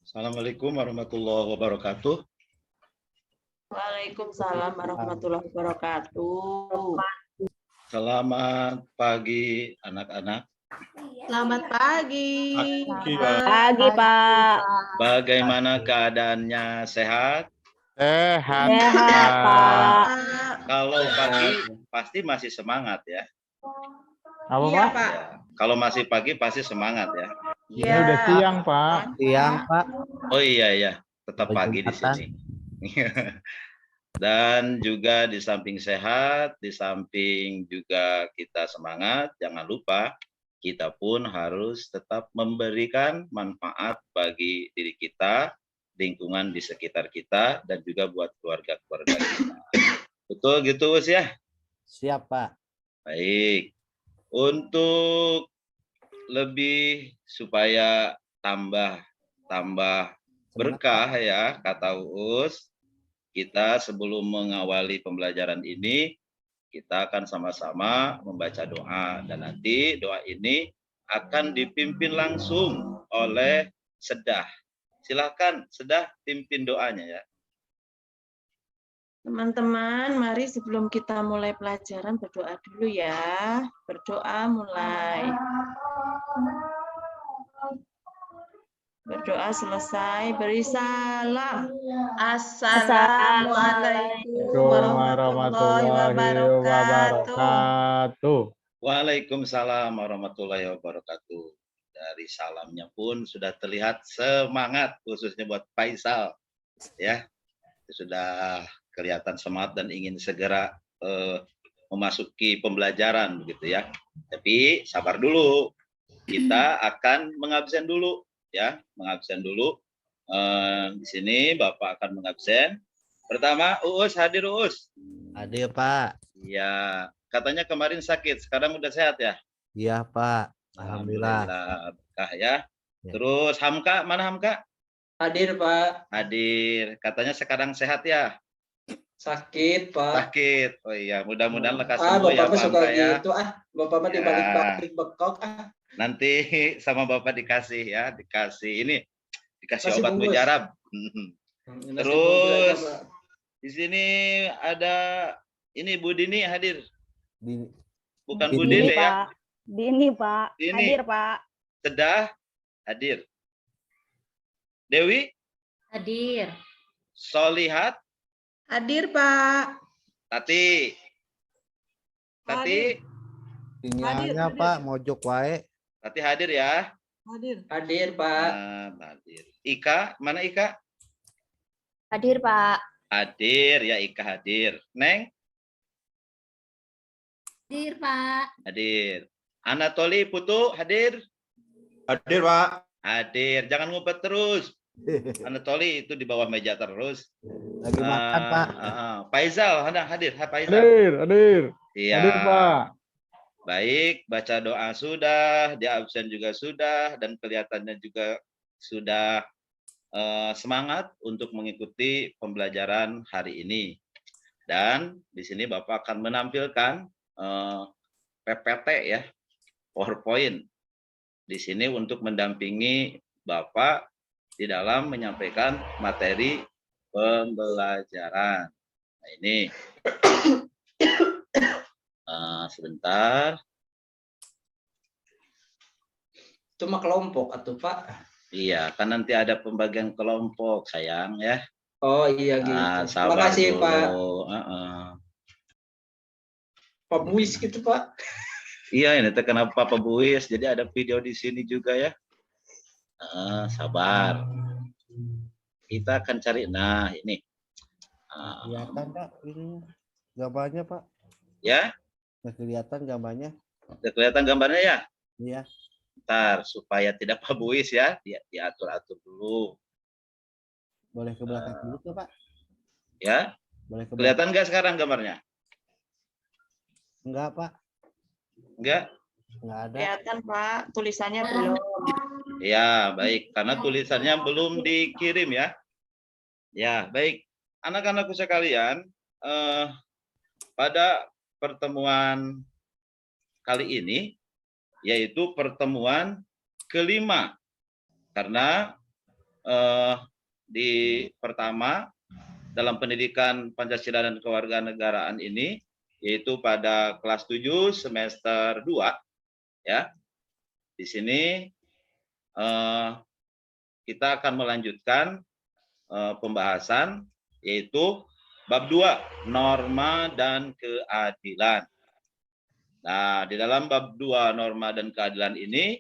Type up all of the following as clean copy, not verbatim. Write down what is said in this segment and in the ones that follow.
Assalamualaikum warahmatullahi wabarakatuh. Waalaikumsalam warahmatullahi wabarakatuh. Selamat pagi anak-anak. Selamat pagi. Pagi, Pak. Bagaimana keadaannya, sehat? Sehat, Sehat, Pak. Kalau pagi pasti masih semangat ya. Apa, Iya, Pak? Pak. Ya. Kalau masih pagi pasti semangat ya. Ini udah siang, Pak. Siang, Pak. Oh iya, tetap Sampai pagi di Jumatan. sini. Dan juga di samping sehat, di samping juga kita semangat, jangan lupa kita pun harus tetap memberikan manfaat bagi diri kita, lingkungan di sekitar kita, dan juga buat keluarga-keluarga kita. Betul gitu, Us ya? Siap, Pak. Baik. Untuk lebih supaya tambah berkah ya, kata Uus, kita sebelum mengawali pembelajaran ini, kita akan sama-sama membaca doa. Dan nanti doa ini akan dipimpin langsung oleh Sedah. Silakan Sedah pimpin doanya ya. Teman-teman, mari sebelum kita mulai pelajaran berdoa dulu ya. Berdoa mulai. Berdoa selesai, beri salam. Assalamualaikum warahmatullahi wabarakatuh. Waalaikumsalam warahmatullahi wabarakatuh. Dari salamnya pun sudah terlihat semangat, khususnya buat Faisal. Ya, sudah kelihatan semangat dan ingin segera memasuki pembelajaran begitu ya. Tapi sabar dulu. Kita akan mengabsen dulu ya, mengabsen dulu. Di sini Bapak akan mengabsen. Pertama, Uus hadir, Uus. Hadir, Pak. Ya, katanya kemarin sakit, sekarang udah sehat ya? Iya, Pak. Alhamdulillah. Berkah ya. Terus Hamka, mana Hamka? Hadir, Pak. Hadir. Katanya sekarang sehat ya? Sakit, Pak. Sakit. Oh iya, mudah-mudahan lekas sembuh ya, Bapak mah Pak suka Hamka ya. gitu, Bapak mah dibalik-balik bekok, Nanti sama Bapak dikasih ya, dikasih Nasi obat bungkus. mujarab. Nasi Terus bungkus aja, Pak. di sini ada ini Bu Dini hadir. Di- Bukan Dini, Bu Dini ya. Pak. Dini, Pak. Dini. Hadir, Pak. Sedah hadir. Dewi, Hadir. Solihat, Hadir, Pak. Tati. Sinyalnya, Pak, mojok wae. Tati hadir ya. Hadir, Pak. Hadir. Ika, mana Ika? Hadir, Pak. Hadir ya, Ika hadir. Neng, Hadir, Pak. hadir. Anatoli Putu hadir. Hadir, Pak. Hadir. Jangan ngumpet terus. Anatoli itu di bawah meja terus. Lagi makan, Pak. Faizal, hadir. Faizal. Hadir. Iya. Hadir, Pak. Baik, baca doa sudah, di absen juga sudah, dan kelihatannya juga sudah semangat untuk mengikuti pembelajaran hari ini. Dan di sini Bapak akan menampilkan PPT ya, PowerPoint. Di sini untuk mendampingi Bapak di dalam menyampaikan materi pembelajaran. Nah, ini sebentar. Itu mah kelompok atuh, Pak. Iya, kan nanti ada pembagian kelompok, sayang ya. Oh iya gitu. Sabar Makasih, dulu. Pak. Pak Buis gitu, Pak. Iya, ini kenapa Pak Buis, jadi ada video di sini juga ya. Sabar. Kita akan cari, nah ini. Kelihatan, Pak, ini gambarnya, Pak. Ya, Nggak kelihatan gambarnya. udah kelihatan gambarnya ya? Iya. Ntar, supaya tidak Pak Buis ya, diatur-atur dulu. Boleh ke belakang dulu, tuh, Pak. Ya, Boleh ke belakang. kelihatan nggak sekarang gambarnya? Enggak, Pak. Enggak? Enggak ada. Kelihatan, Pak. Tulisannya belum. Ya, baik. Karena tulisannya belum dikirim ya. Ya, baik. Anak-anakku sekalian, pada pertemuan kali ini, yaitu pertemuan kelima. Karena di pertama dalam pendidikan Pancasila dan Kewarganegaraan ini, yaitu pada kelas 7 semester 2 ya. Di sini kita akan melanjutkan pembahasan yaitu bab 2 norma dan keadilan. Nah, di dalam bab 2 norma dan keadilan ini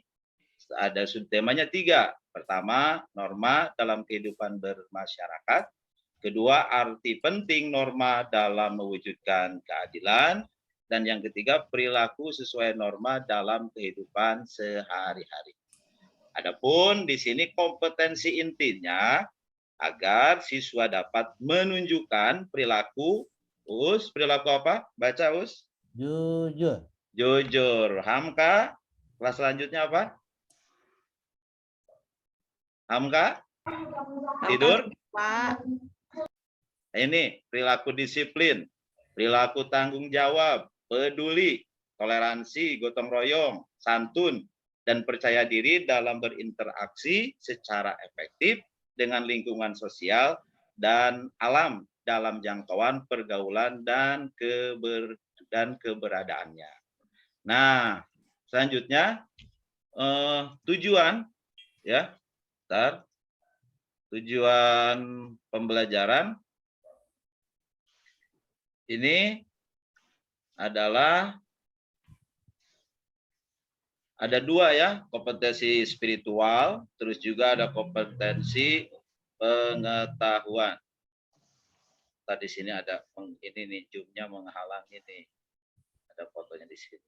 ada subtemanya 3. Pertama, norma dalam kehidupan bermasyarakat. Kedua, arti penting norma dalam mewujudkan keadilan. Dan yang ketiga, perilaku sesuai norma dalam kehidupan sehari-hari. Adapun di sini kompetensi intinya agar siswa dapat menunjukkan perilaku. Perilaku apa? Baca, Jujur. Jujur. Hamka, kelas selanjutnya apa? Hamka? Tidur? Pak. Ini perilaku disiplin, perilaku tanggung jawab, peduli, toleransi, gotong royong, santun, dan percaya diri dalam berinteraksi secara efektif dengan lingkungan sosial dan alam dalam jangkauan pergaulan dan keberadaannya. Nah, selanjutnya tujuan ya. Tujuan pembelajaran ini adalah ada 2 ya, kompetensi spiritual, terus juga ada kompetensi pengetahuan. Tadi sini ada ini nih, zoom-nya menghalang ini. Ada fotonya di sini.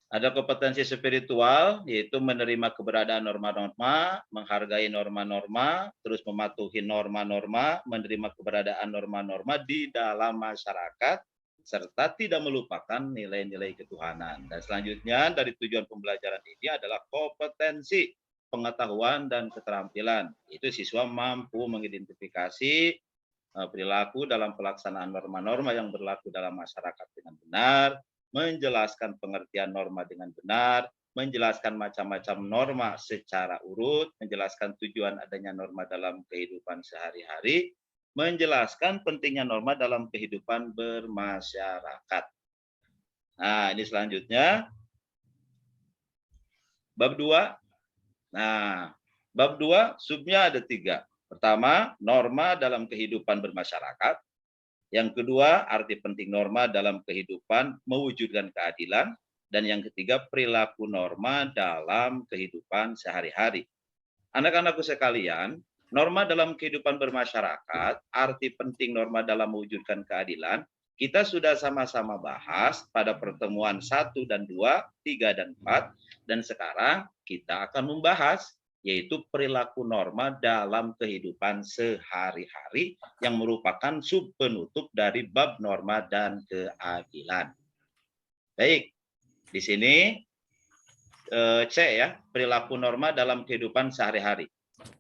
Ada kompetensi spiritual, yaitu menerima keberadaan norma-norma, menghargai norma-norma, terus mematuhi norma-norma, menerima keberadaan norma-norma di dalam masyarakat, serta tidak melupakan nilai-nilai ketuhanan. Dan selanjutnya dari tujuan pembelajaran ini adalah kompetensi pengetahuan dan keterampilan. Itu siswa mampu mengidentifikasi perilaku dalam pelaksanaan norma-norma yang berlaku dalam masyarakat dengan benar, menjelaskan pengertian norma dengan benar, menjelaskan macam-macam norma secara urut, menjelaskan tujuan adanya norma dalam kehidupan sehari-hari, menjelaskan pentingnya norma dalam kehidupan bermasyarakat. Nah, ini selanjutnya bab 2. Nah, bab 2 subnya ada 3. Pertama, norma dalam kehidupan bermasyarakat. Yang kedua, arti penting norma dalam kehidupan mewujudkan keadilan. Dan yang ketiga, perilaku norma dalam kehidupan sehari-hari. Anak-anakku sekalian, norma dalam kehidupan bermasyarakat, arti penting norma dalam mewujudkan keadilan, kita sudah sama-sama bahas pada pertemuan 1 dan 2, 3 dan 4, dan sekarang kita akan membahas yaitu perilaku norma dalam kehidupan sehari-hari yang merupakan sub penutup dari bab norma dan keadilan. Baik, di sini C ya, perilaku norma dalam kehidupan sehari-hari.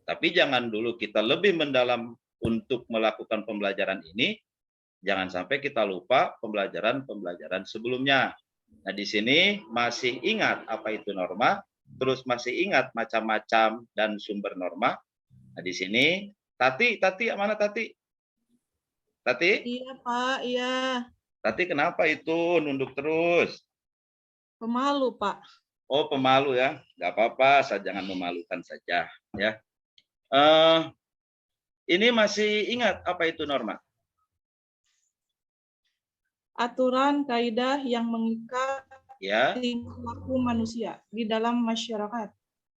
Tapi jangan dulu kita lebih mendalam untuk melakukan pembelajaran ini, jangan sampai kita lupa pembelajaran sebelumnya. Nah, di sini masih ingat apa itu norma? Terus masih ingat macam-macam dan sumber norma. Nah, di sini Tati mana Tati? Tati? Iya, Pak, iya. Tati kenapa itu nunduk terus? Pemalu, Pak. Oh, pemalu ya. Nggak apa-apa, jangan memalukan saja ya. Ini masih ingat apa itu norma? Aturan kaidah yang mengikat Ya. perilaku manusia di dalam masyarakat.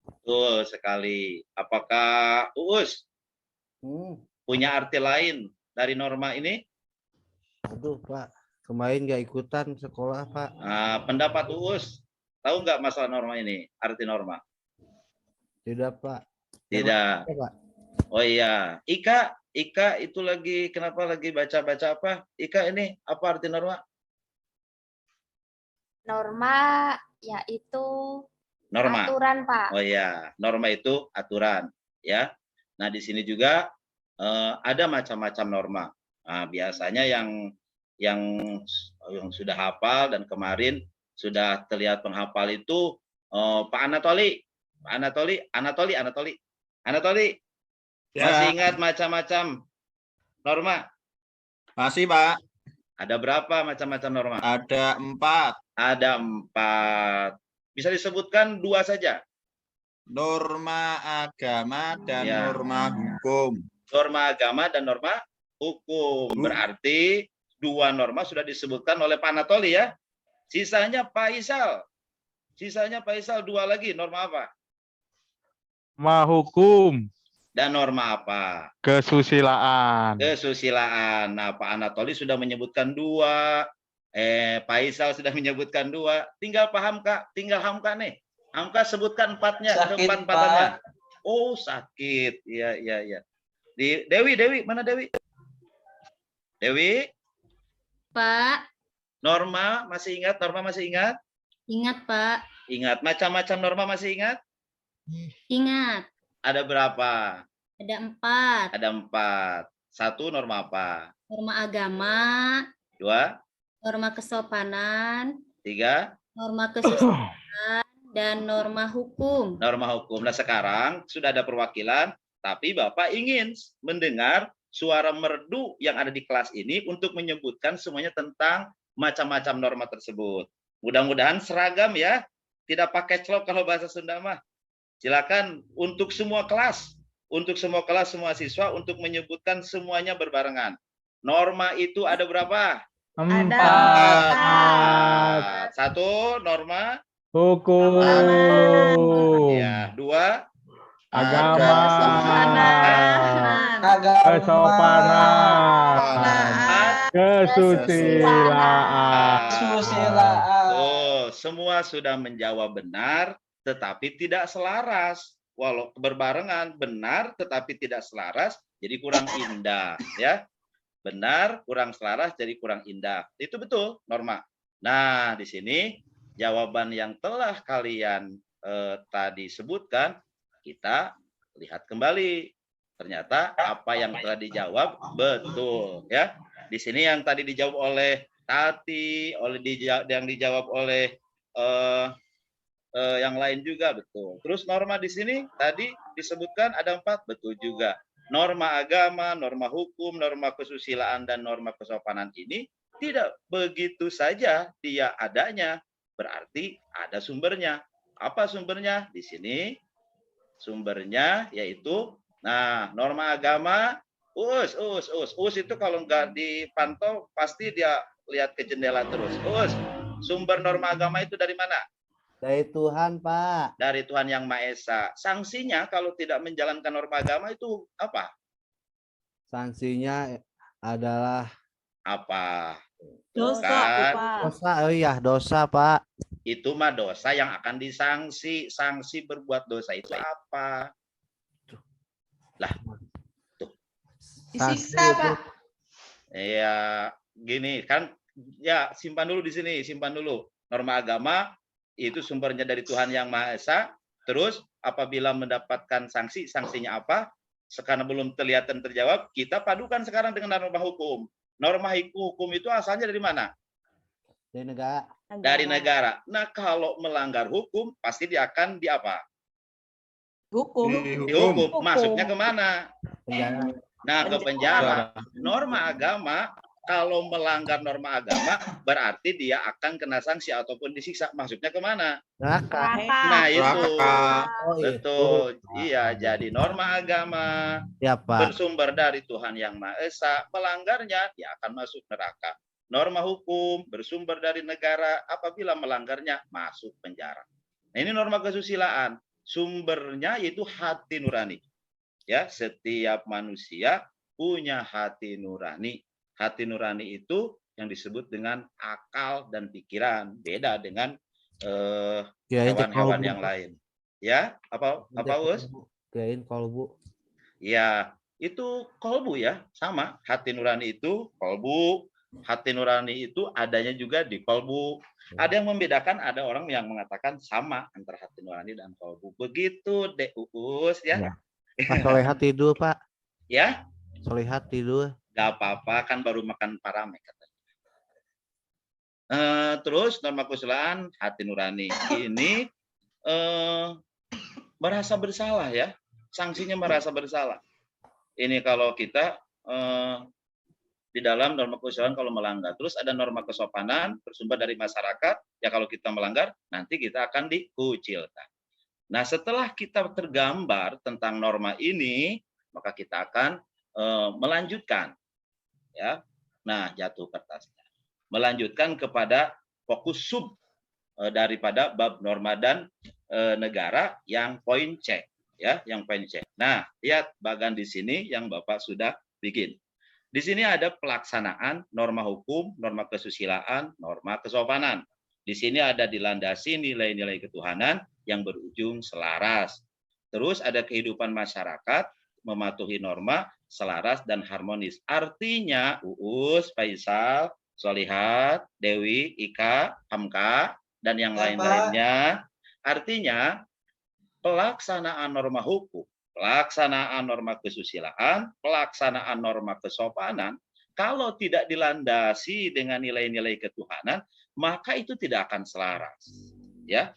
Betul sekali. Apakah Uus punya arti lain dari norma ini? Aduh, Pak. Kemarin nggak ikutan sekolah, Pak. Nah, pendapat Uus, tahu nggak masalah norma ini? Arti norma? Tidak, Pak. Tidak. Ya, Pak. Oh iya. Ika itu lagi, kenapa lagi baca-baca apa? Ika ini, apa arti norma? Norma yaitu Norma. aturan, Pak. Oh iya, norma itu aturan, ya. Nah, di sini juga ada macam-macam norma. Nah, biasanya yang sudah hafal dan kemarin sudah terlihat penghafal itu Pak Anatoli. Anatoli, Anatoli, Anatoli. Anatoli, Ya. masih ingat macam-macam norma? Masih, Pak. Ada berapa macam-macam norma? Ada 4. Ada 4. Bisa disebutkan 2 saja. Norma agama dan Ya. norma hukum. Norma agama dan norma hukum. Berarti 2 norma sudah disebutkan oleh Pak Anatoli ya. Sisanya Pak Isal. Sisanya Pak Isal 2 lagi. Norma apa? Norma hukum, Dan norma apa? kesusilaan. Kesusilaan. Nah, Pak Anatoli sudah menyebutkan 2. Pak Isal sudah menyebutkan 2. Tinggal paham Kak. Tinggal Hamka nih. Hamka sebutkan 4-nya. Sakit, Keempat-empatnya. Pak. Oh, sakit. Iya, iya, iya. Dewi, mana Dewi? Dewi, Pak, norma masih ingat? Norma masih ingat? ingat Pak, Ingat. Macam-macam norma masih ingat? ingat. Ada berapa? Ada 4. Ada 4. 1 norma apa? Norma agama, 2, norma kesopanan, 3, norma kesusilaan, dan norma hukum. norma hukum. Nah, sekarang sudah ada perwakilan, tapi Bapak ingin mendengar suara merdu yang ada di kelas ini untuk menyebutkan semuanya tentang macam-macam norma tersebut. Mudah-mudahan seragam ya. Tidak pakai celok kalau bahasa Sunda mah. Silakan untuk semua kelas, semua siswa untuk menyebutkan semuanya berbarengan. Norma itu ada berapa? 4. 1 norma, Hukum. ya. 2 Agama. Kesopanan. Kesusilaan. Kesusilaan. Semua sudah menjawab benar, tetapi tidak selaras. Walau berbarengan benar, tetapi tidak selaras, jadi kurang indah, ya. Benar, kurang selaras, jadi kurang indah. Itu betul, norma. Nah, di sini jawaban yang telah kalian tadi sebutkan, kita lihat kembali. Ternyata apa yang telah dijawab betul, ya. Di sini yang tadi dijawab oleh Tati, yang dijawab oleh yang lain juga betul. Terus norma di sini tadi disebutkan ada 4, betul juga. Norma agama, norma hukum, norma kesusilaan, dan norma kesopanan ini tidak begitu saja dia adanya. Berarti ada sumbernya. Apa sumbernya? Di sini sumbernya yaitu, nah, norma agama, us itu kalau nggak dipantau pasti dia lihat ke jendela terus. Sumber norma agama itu dari mana? Dari Tuhan, Pak. Dari Tuhan Yang Maha Esa. Sanksinya kalau tidak menjalankan norma agama itu apa? Sanksinya adalah Apa? Dosa, Kan? Pak. dosa. Oh iya, dosa, Pak. Itu mah dosa yang akan disanksi. Sanksi berbuat dosa itu apa? Lah, Sanksi Disiksa, itu Pak. ya gini kan, ya simpan dulu di sini, simpan dulu. Norma agama itu sumbernya dari Tuhan Yang Maha Esa. Terus apabila mendapatkan sanksi, sanksinya apa? Sekarang belum terlihat dan terjawab, kita padukan sekarang dengan norma hukum. Norma hukum itu asalnya dari mana? dari negara. Dari negara. Nah, kalau melanggar hukum, pasti dia akan di apa? Hukum. Dihukum. Masuknya kemana? Penjara. Nah, ke penjara. Norma agama, kalau melanggar norma agama, berarti dia akan kena sanksi ataupun disiksa. Masuknya kemana? Neraka. Nah, itu. Oh, Betul. itu. Iya, jadi norma agama Ya, Pak. bersumber dari Tuhan Yang Maha Esa, melanggarnya dia akan masuk neraka. Norma hukum bersumber dari negara, apabila melanggarnya masuk penjara. Nah, ini norma kesusilaan. Sumbernya yaitu hati nurani. Ya, setiap manusia punya hati nurani. Hati nurani itu yang disebut dengan akal dan pikiran. Beda dengan hewan-hewan yang lain. Ya, apa Us? Kirain kolbu. Ya, itu kolbu ya, sama. Hati nurani itu kolbu. Hati nurani itu adanya juga di kolbu. Ada yang membedakan, ada orang yang mengatakan sama antara hati nurani dan kolbu. Begitu, Dek Uus ya. Ya. Pak Solehat tidur, Pak. Ya, Solehat tidur. nggak apa-apa, kan baru makan paramek katanya. Terus norma kesusilaan hati nurani ini merasa bersalah ya. Sanksinya merasa bersalah. Ini kalau kita di dalam norma kesusilaan kalau melanggar. Terus ada norma kesopanan bersumber dari masyarakat. Ya kalau kita melanggar, nanti kita akan dikucilkan. Nah, setelah kita tergambar tentang norma ini, maka kita akan melanjutkan. Ya. Nah, jatuh kertasnya. Melanjutkan kepada fokus sub daripada bab norma dan negara yang poin C. Ya, yang poin C. Nah, lihat bagan di sini yang Bapak sudah bikin. Di sini ada pelaksanaan norma hukum, norma kesusilaan, norma kesopanan. Di sini ada dilandasi nilai-nilai ketuhanan yang berujung selaras. Terus ada kehidupan masyarakat, mematuhi norma, selaras, dan harmonis. Artinya, Uus, Faisal, Solihat, Dewi, Ika, Hamka, dan yang lain-lainnya. Artinya, pelaksanaan norma hukum, pelaksanaan norma kesusilaan, pelaksanaan norma kesopanan, kalau tidak dilandasi dengan nilai-nilai ketuhanan, maka itu tidak akan selaras. Ya,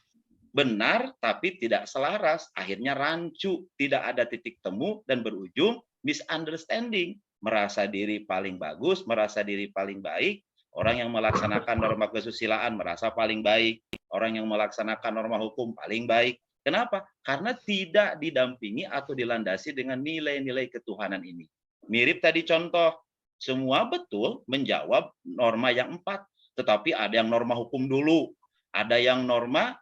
benar tapi tidak selaras, akhirnya rancu, tidak ada titik temu dan berujung misunderstanding, merasa diri paling bagus, merasa diri paling baik. Orang yang melaksanakan norma kesusilaan merasa paling baik, orang yang melaksanakan norma hukum paling baik. Kenapa? Karena tidak didampingi atau dilandasi dengan nilai-nilai ketuhanan ini. Mirip tadi contoh, semua betul menjawab norma yang 4, tetapi ada yang norma hukum dulu, ada yang norma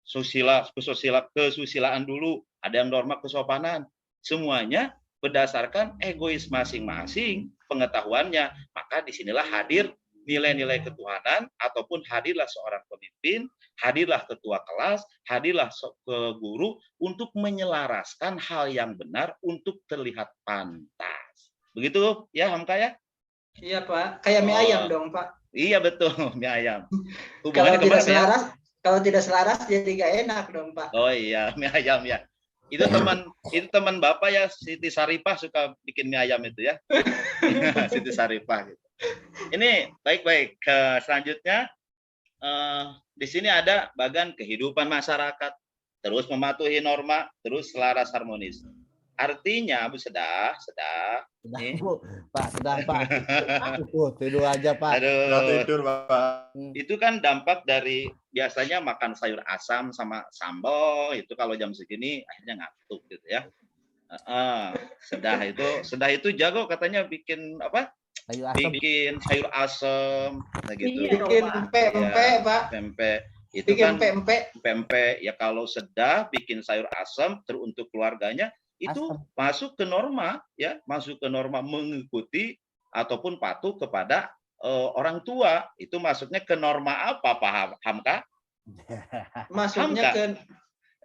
kesusilaan dulu, ada yang norma kesopanan. Semuanya berdasarkan egois masing-masing pengetahuannya. Maka disinilah hadir nilai-nilai ketuhanan, ataupun hadirlah seorang pemimpin, hadirlah ketua kelas, hadirlah guru untuk menyelaraskan hal yang benar untuk terlihat pantas. Begitu ya Hamka ya? Iya Pak, kayak mie ayam dong Pak. Iya betul, mie ayam. Kalau Hubungannya tidak kemana ya? selaras, kalau tidak selaras jadi gak enak dong Pak. Oh iya, mie ayam ya. Itu teman Bapak ya, Siti Saripah suka bikin mie ayam itu ya. Siti Saripah gitu. Ini baik-baik. Selanjutnya di sini ada bagian kehidupan masyarakat, terus mematuhi norma, terus selaras harmonis. Artinya, Bu Sedah, nih. Bu, Pak, sedang Pak. Tidur aja Pak. Udah Aduh, tidur, Pak. itu kan dampak dari biasanya makan sayur asam sama sambal, itu kalau jam segini akhirnya ngantuk gitu ya. Sedah itu jago katanya bikin apa? Ayo asam. Bikin sayur asam, nah gitu. Bikin pempek Pak. Pempek. Itu Bikin kan pempek. ya kalau Sedah bikin sayur asam untuk keluarganya itu masuk ke norma ya, masuk ke norma mengikuti ataupun patuh kepada orang tua. Itu masuknya ke norma apa Pak Hamka? Masuknya Hamka.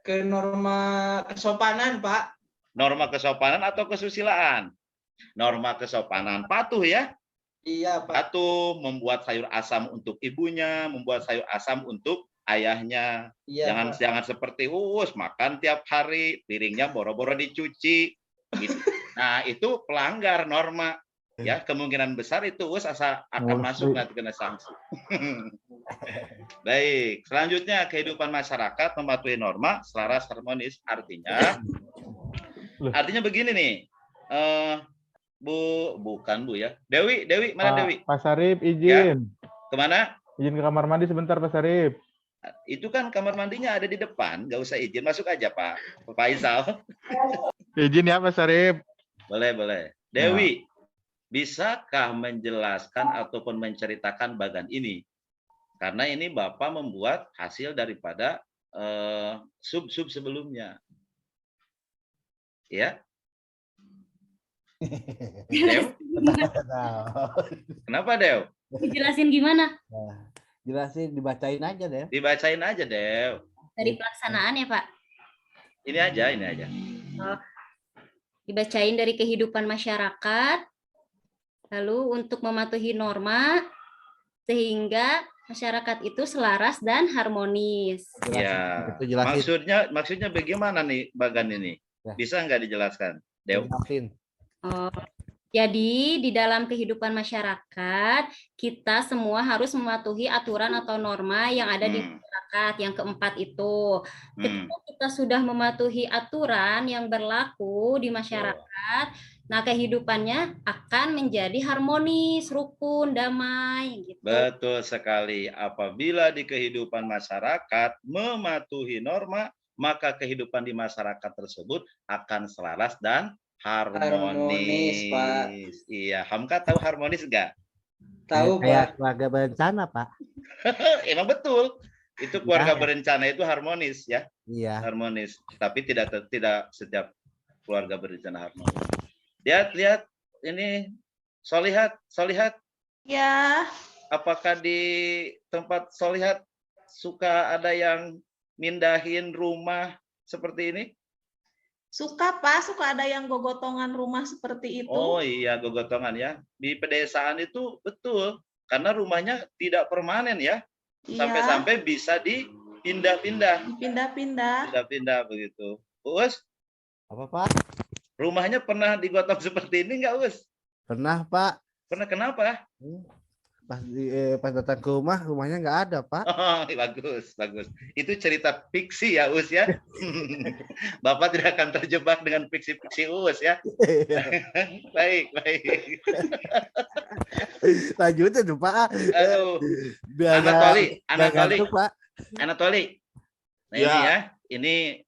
ke norma kesopanan Pak. Norma kesopanan atau kesusilaan? Norma kesopanan, patuh ya. Iya Pak. Patuh, membuat sayur asam untuk ibunya, membuat sayur asam untuk ayahnya. Iya, Jangan seperti makan tiap hari, piringnya boro-boro dicuci. Gitu. Nah, itu pelanggar norma. Ya, kemungkinan besar itu akan masuk nanti kena sanksi. Baik, selanjutnya kehidupan masyarakat mematuhi norma, selaras harmonis. Artinya begini nih. Bukan Bu ya. Dewi, mana Dewi? Pak Sarip izin. Kemana? Izin ke kamar mandi sebentar Pak Sarip. Itu kan kamar mandinya ada di depan, nggak usah izin, masuk aja Pak Faisal. Izin ya Pak Sarip. Boleh. Dewi, bisakah menjelaskan ataupun menceritakan bagan ini? Karena ini Bapak membuat hasil daripada sub-sub sebelumnya. Ya. Dew? Kenapa Dew? Dijelasin gimana? Jelasin, dibacain aja deh. Dibacain aja Dew. Dari pelaksanaan ya Pak? Ini aja. Dibacain dari kehidupan masyarakat, lalu untuk mematuhi norma, sehingga masyarakat itu selaras dan harmonis. Ya. Maksudnya bagaimana nih bagan ini? Ya. Bisa nggak dijelaskan, Dew? Jelasin. Jadi di dalam kehidupan masyarakat, kita semua harus mematuhi aturan atau norma yang ada di masyarakat. Yang keempat itu, ketika kita sudah mematuhi aturan yang berlaku di masyarakat, nah kehidupannya akan menjadi harmonis, rukun, damai. Gitu. Betul sekali. Apabila di kehidupan masyarakat mematuhi norma, maka kehidupan di masyarakat tersebut akan selaras dan harmonis. Pak. Iya, Hamka tahu harmonis enggak? Tahu, Kayak Pak. keluarga berencana, Pak. Emang betul. Itu keluarga Ya. berencana itu harmonis ya, Iya. harmonis. Tapi tidak setiap keluarga berencana harmonis. Lihat ini Solihat. Ya, Apakah di tempat Solihat suka ada yang mindahin rumah seperti ini? suka Pak, suka ada yang gogotongan rumah seperti itu. Oh iya, gogotongan ya. Di pedesaan itu betul, karena rumahnya tidak permanen ya. Iya, Sampai-sampai bisa dipindah-pindah. dipindah-pindah. Begitu. Uus, Apa, Pak? rumahnya pernah digotong seperti ini enggak, Uus? Pernah, Pak. Pernah, kenapa? Pas datang ke rumah, rumahnya nggak ada, Pak. Oh, bagus. Itu cerita fiksi ya, Uus ya. Bapak tidak akan terjebak dengan fiksi-fiksi Uus ya. Baik. Lanjutin tuh, Pak. Aduh, Biar Anatoli. ngantuk, Pak. Anatoli. Nah Ya. ini ya,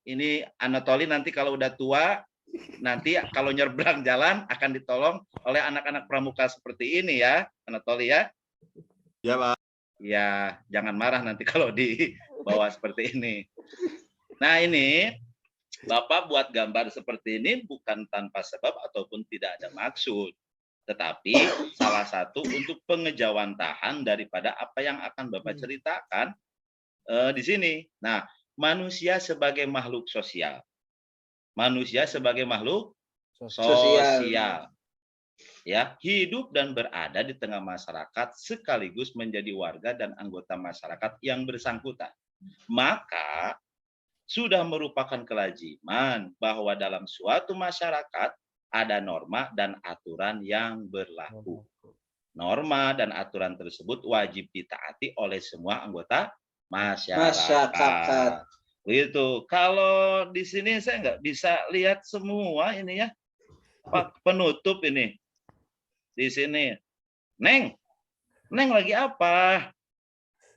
ini Anatoli nanti kalau udah tua, nanti kalau nyebrang jalan akan ditolong oleh anak-anak pramuka seperti ini ya, Anatoli ya. Ya, Pak. Ya, jangan marah nanti kalau dibawa seperti ini. Nah ini, Bapak buat gambar seperti ini bukan tanpa sebab ataupun tidak ada maksud. Tetapi salah satu untuk pengejawantahan daripada apa yang akan Bapak ceritakan di sini. Nah, manusia sebagai makhluk sosial. Manusia sebagai makhluk sosial. Ya, hidup dan berada di tengah masyarakat sekaligus menjadi warga dan anggota masyarakat yang bersangkutan. Maka sudah merupakan kelaziman bahwa dalam suatu masyarakat ada norma dan aturan yang berlaku. Norma dan aturan tersebut wajib ditaati oleh semua anggota masyarakat. Begitu. Kalau di sini saya nggak bisa lihat semua ini ya. Pak penutup ini. Di sini. Neng lagi apa?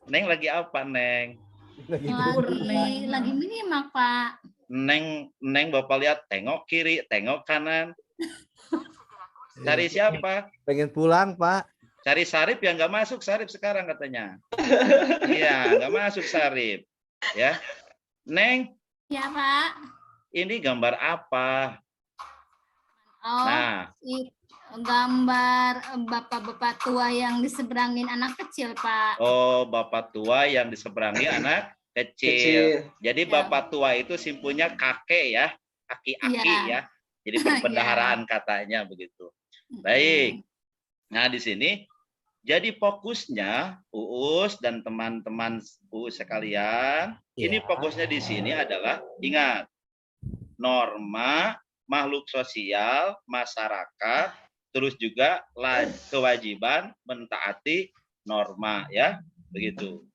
Neng lagi apa, Neng? Lagi minimal, Pak. Neng Bapak lihat, tengok kiri, tengok kanan. Cari siapa? Pengen pulang, Pak. Cari Sarip yang nggak masuk Sarip sekarang katanya. Iya, nggak masuk Sarip. Ya, Neng, Ya, Pak. ini gambar apa? Oh, Nah, gambar bapak-bapak tua yang diseberangin anak kecil, Pak. oh bapak tua yang diseberangi anak kecil. Jadi bapak tua itu simpunya kakek ya, aki-aki ya. Jadi perbendaharaan katanya begitu. Baik. Nah, di sini jadi fokusnya Uus dan teman-teman Uus sekalian, ini fokusnya di sini adalah ingat norma makhluk sosial, masyarakat, terus juga kewajiban mentaati norma ya, begitu.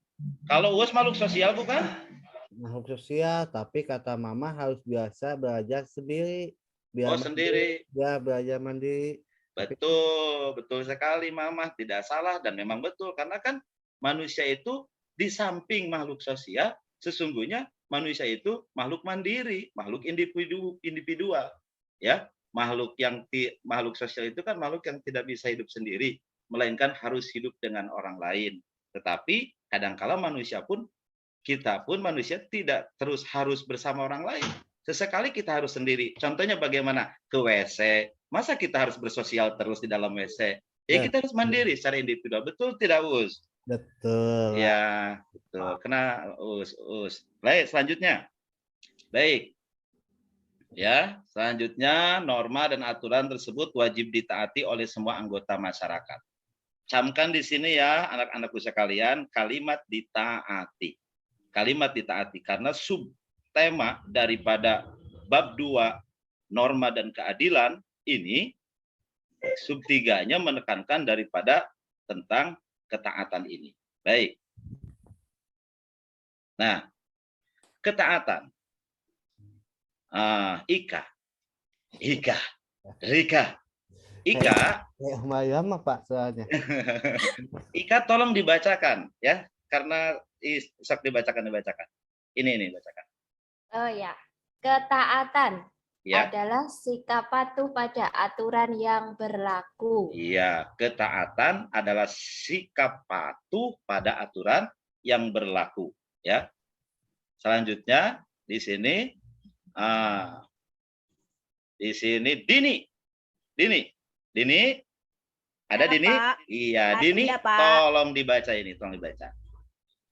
Kalau Uus makhluk sosial bukan? Makhluk sosial, tapi kata Mama harus biasa belajar sendiri. Biar Sendiri. Ya, belajar mandiri. Betul sekali Mama, tidak salah dan memang betul karena kan manusia itu di samping makhluk sosial, sesungguhnya manusia itu makhluk mandiri, makhluk individual, ya. Makhluk sosial itu kan makhluk yang tidak bisa hidup sendiri, melainkan harus hidup dengan orang lain. Tetapi kadangkala kita pun manusia tidak terus harus bersama orang lain. Sesekali kita harus sendiri. Contohnya bagaimana? Ke WC. Masa kita harus bersosial terus di dalam WC? Ya kita harus mandiri secara individual. Betul tidak, Us? Betul. Ya, betul. Kena Us. Baik, selanjutnya. Baik. Ya, selanjutnya norma dan aturan tersebut wajib ditaati oleh semua anggota masyarakat. Camkan di sini ya, anak-anakku sekalian, kalimat ditaati. Kalimat ditaati karena subtema daripada bab 2 norma dan keadilan ini sub 3-nya menekankan daripada tentang ketaatan ini. Baik. Nah, ketaatan. Ika. Rika. Ika, Mayam Pak soalnya. Ika tolong dibacakan ya, karena sok dibacakan. Ini bacakan. Oh ya, ketaatan Ya. adalah sikap patuh pada aturan yang berlaku. Iya, ketaatan adalah sikap patuh pada aturan yang berlaku ya. Selanjutnya di sini Dini, ada Ya, Dini? Pak. Iya, Ada, Dini, Pak. tolong dibaca ini, tolong dibaca.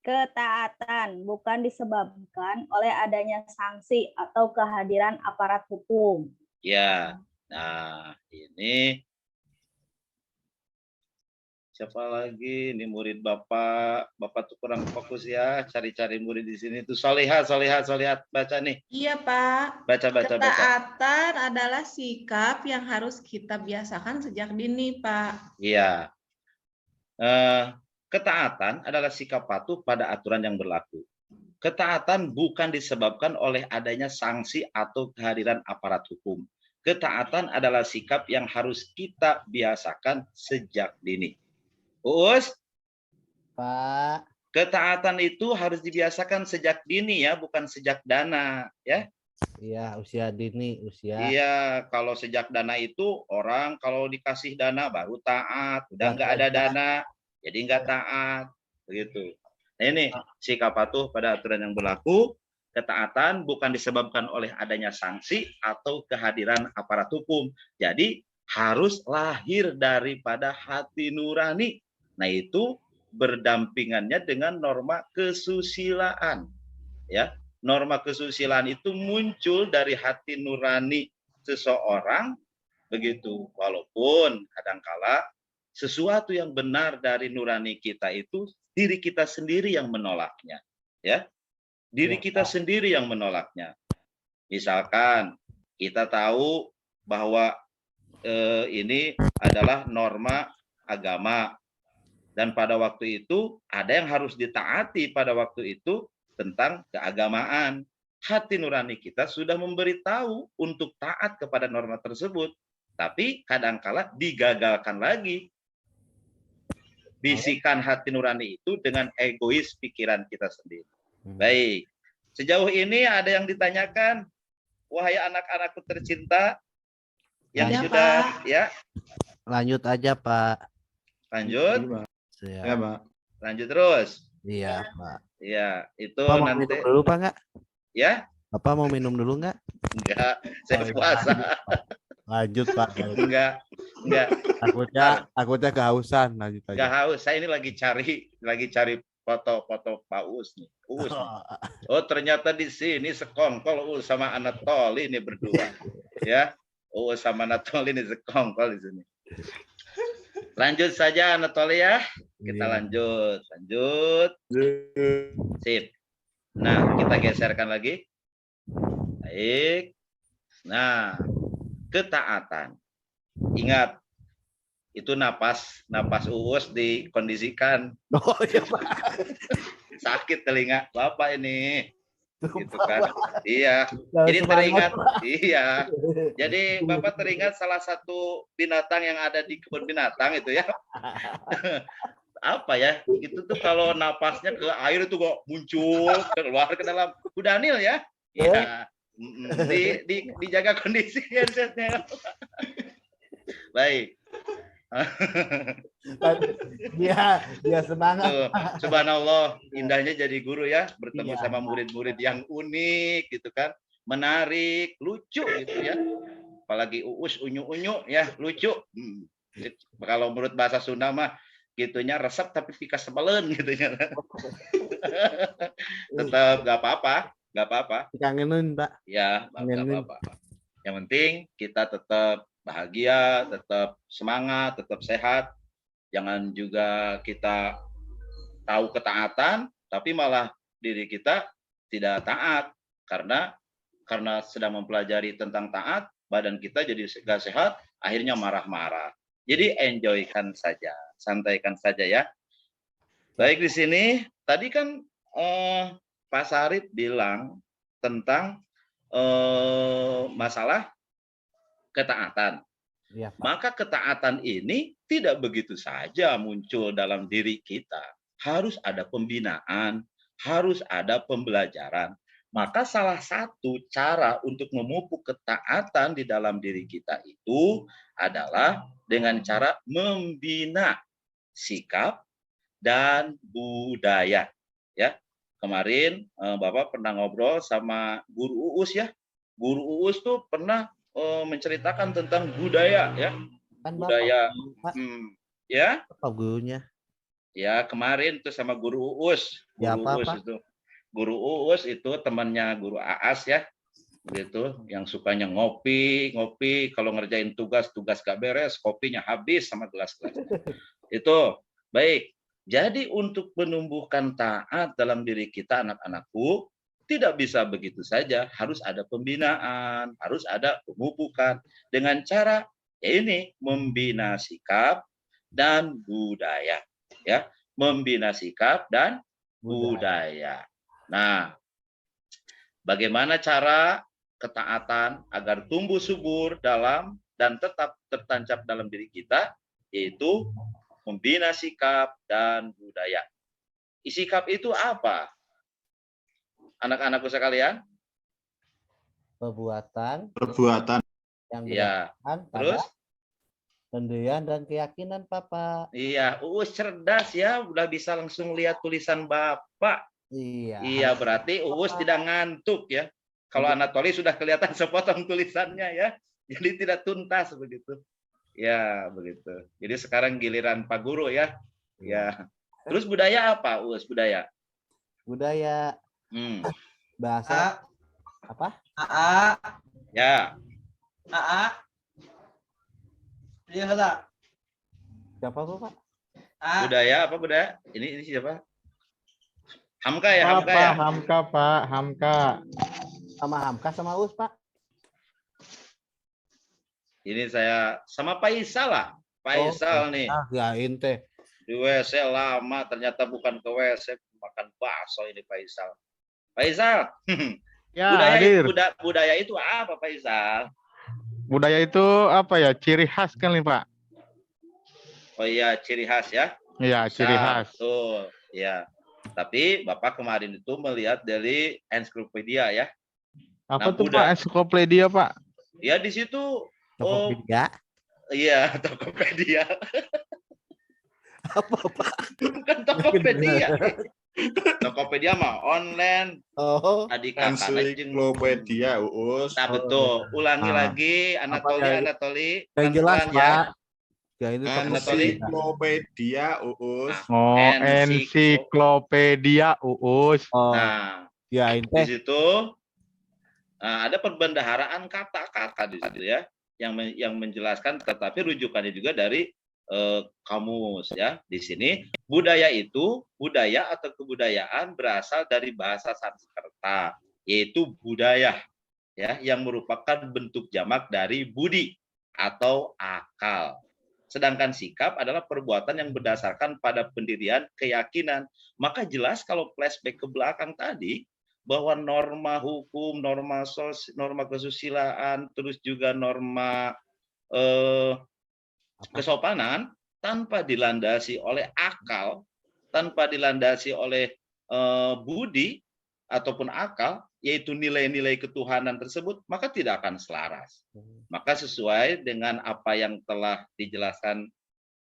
Ketaatan bukan disebabkan oleh adanya sanksi atau kehadiran aparat hukum. Ya, nah ini siapa lagi? Ini murid Bapak tuh kurang fokus ya, cari-cari murid di sini tuh. Solihat, baca nih. Iya, Pak. Baca. Ketaatan adalah sikap yang harus kita biasakan sejak dini, Pak. Iya. Ketaatan adalah sikap patuh pada aturan yang berlaku. Ketaatan bukan disebabkan oleh adanya sanksi atau kehadiran aparat hukum. Ketaatan adalah sikap yang harus kita biasakan sejak dini. Uus, Pak. ketaatan itu harus dibiasakan sejak dini ya, bukan sejak dana ya. Iya, usia dini, usia. Iya, kalau sejak dana itu orang kalau dikasih dana baru taat, udah nggak ada dana, jadi nggak taat, begitu. Nah, ini sikap patuh pada aturan yang berlaku. Ketaatan bukan disebabkan oleh adanya sanksi atau kehadiran aparat hukum. Jadi harus lahir daripada hati nurani. Nah, itu berdampingannya dengan norma kesusilaan. Ya, norma kesusilaan itu muncul dari hati nurani seseorang, begitu. Walaupun kadangkala sesuatu yang benar dari nurani kita itu diri kita sendiri yang menolaknya, ya. Diri kita sendiri yang menolaknya. Misalkan kita tahu bahwa ini adalah norma agama, dan pada waktu itu ada yang harus ditaati pada waktu itu tentang keagamaan. Hati nurani kita sudah memberitahu untuk taat kepada norma tersebut, tapi kadangkala digagalkan lagi bisikan hati nurani itu dengan egois pikiran kita sendiri. Baik, sejauh ini ada yang ditanyakan, wahai anak-anakku tercinta yang Ada, sudah Pak. ya. Lanjut aja, Pak. Lanjut, Ya, Pak. lanjut terus. iya, Pak. Ya, itu Bapak mau nanti minum dulu, Pak, nggak? ya. Bapak mau minum dulu nggak? Enggak, saya Oh, iya. puasa. Lanjut, Pak. Enggak. Takutnya kehausan. Lanjut aja. Enggak haus. Saya ini lagi cari foto-foto Pak Uus nih. Uus. Oh, ternyata di sini sekongkol Uus sama Anatoli ini berdua. Ya. Uus sama Anatoli ini sekongkol di sini. Lanjut saja Anatoli ya. Kita Iya. lanjut. Sip. Nah, kita geserkan lagi. Baik. Nah, ketaatan. Ingat, itu napas Uus dikondisikan. Oh, iya, Pak. Sakit telinga Bapak ini. Gitu kan. Iya. Jangan Jadi semangat, teringat, Pak. iya. Jadi Bapak teringat salah satu binatang yang ada di kebun binatang itu ya. Apa ya? Itu tuh kalau napasnya ke air itu kok muncul keluar ke dalam kudanil ya. Iya. Dijaga kondisi headsetnya. Baik. Dia semangat. Tuh, subhanallah, indahnya jadi guru ya, bertemu Iya. sama murid-murid yang unik gitu kan, menarik, lucu gitu ya. Apalagi Uus unyu-unyu ya, lucu. Kalau menurut bahasa Sunda mah gitunya resep tapi pika sebelen gitunya. Tetap nggak apa-apa. Kangenin, Pak. Ya, nggak Kangenin. apa-apa. Yang penting kita tetap bahagia, tetap semangat, tetap sehat. Jangan juga kita tahu ketaatan, tapi malah diri kita tidak taat. Karena sedang mempelajari tentang taat, badan kita jadi nggak sehat, akhirnya marah-marah. Jadi enjoykan saja, santaikan saja ya. Baik, di sini tadi kan Pak Sarip bilang tentang masalah ketaatan. Iya, Pak. Maka ketaatan ini tidak begitu saja muncul dalam diri kita. Harus ada pembinaan, harus ada pembelajaran. Maka salah satu cara untuk memupuk ketaatan di dalam diri kita itu adalah dengan cara membina sikap dan budaya. Ya, kemarin Bapak pernah ngobrol sama Guru Uus ya. Guru Uus tuh pernah menceritakan tentang budaya ya. Kan Budaya Bapak, ya. Bapak gurunya. Ya, kemarin tuh sama Guru Uus. Ya, Guru apa, Uus Pak? itu. Guru Uus itu temannya Guru Aas ya. Gitu, yang sukanya ngopi, kalau ngerjain tugas gak beres, kopinya habis sama gelas-gelas. Itu. Baik. Jadi untuk menumbuhkan taat dalam diri kita anak-anakku, tidak bisa begitu saja, harus ada pembinaan, harus ada pemupukan dengan cara ya ini membina sikap dan budaya ya, membina sikap dan budaya. Nah, bagaimana cara ketaatan agar tumbuh subur dalam dan tetap tertancap dalam diri kita, yaitu membina sikap dan budaya. Sikap itu apa? Anak-anakku sekalian? Perbuatan Perbuatan. yang Iya. berdasarkan pada Terus? pendirian dan keyakinan, Papa. Iya, Uus cerdas ya, udah bisa langsung lihat tulisan Bapak. Iya. Iya, berarti Uus tidak ngantuk ya. Kalau Anatoli sudah kelihatan sepotong tulisannya ya. Jadi tidak tuntas begitu. Ya, begitu. Jadi sekarang giliran Pak Guru ya. Ya. Terus budaya apa, Uus? Budaya? Budaya bahasa apa? AA, Ya. AA. Iya kata. Siapa tuh, Pak? A, Budaya apa budaya? Ini siapa? Hamka ya, Hamka Apa, ya. Hamka, Pak, Hamka. Sama Hamka sama Us, Pak. Ini saya sama Faisal lah. Faisal nih. Ah, kirain teh. Di WC lama, ternyata bukan ke WC, makan bakso ini Faisal. Faisal, Ya, budaya, hadir. budaya itu apa Faisal? Budaya itu apa ya? Ciri khas kan nih, Pak? Oh iya, ciri khas ya. Iya, ciri khas. Betul, ya. Tapi Bapak kemarin itu melihat dari ensiklopedia ya. Apa Nah, tuh, Pak? Ensiklopedia, Pak? Ya di situ, oh Tokopedia. iya, Tokopedia. Apa, Pak? Bukan Tokopedia. Tokopedia mah online. Oh, Adik kakaknya jeung Ensiklopedia, Uus. Nah, betul. Ulangi Ah. lagi, Anatoli, Apa ya? Anatoli. yang jelas, Pelan-pelan ya. Pak. Ya ini Anatoli. Ensiklopedia, Uus. Oh, ensiklopedia, Uus. Oh, Nah, ya ini di teh. situ ada perbendaharaan kata-kata di situ ya, yang menjelaskan, tetapi rujukannya juga dari kamus ya. Di sini budaya itu, budaya atau kebudayaan berasal dari bahasa Sanskerta, yaitu budaya ya, yang merupakan bentuk jamak dari budi atau akal. Sedangkan sikap adalah perbuatan yang berdasarkan pada pendirian keyakinan. Maka jelas kalau flashback ke belakang tadi, bahwa norma hukum, norma kesusilaan, terus juga norma kesopanan, tanpa dilandasi oleh akal, tanpa dilandasi oleh budi ataupun akal, yaitu nilai-nilai ketuhanan tersebut, maka tidak akan selaras. Maka sesuai dengan apa yang telah dijelaskan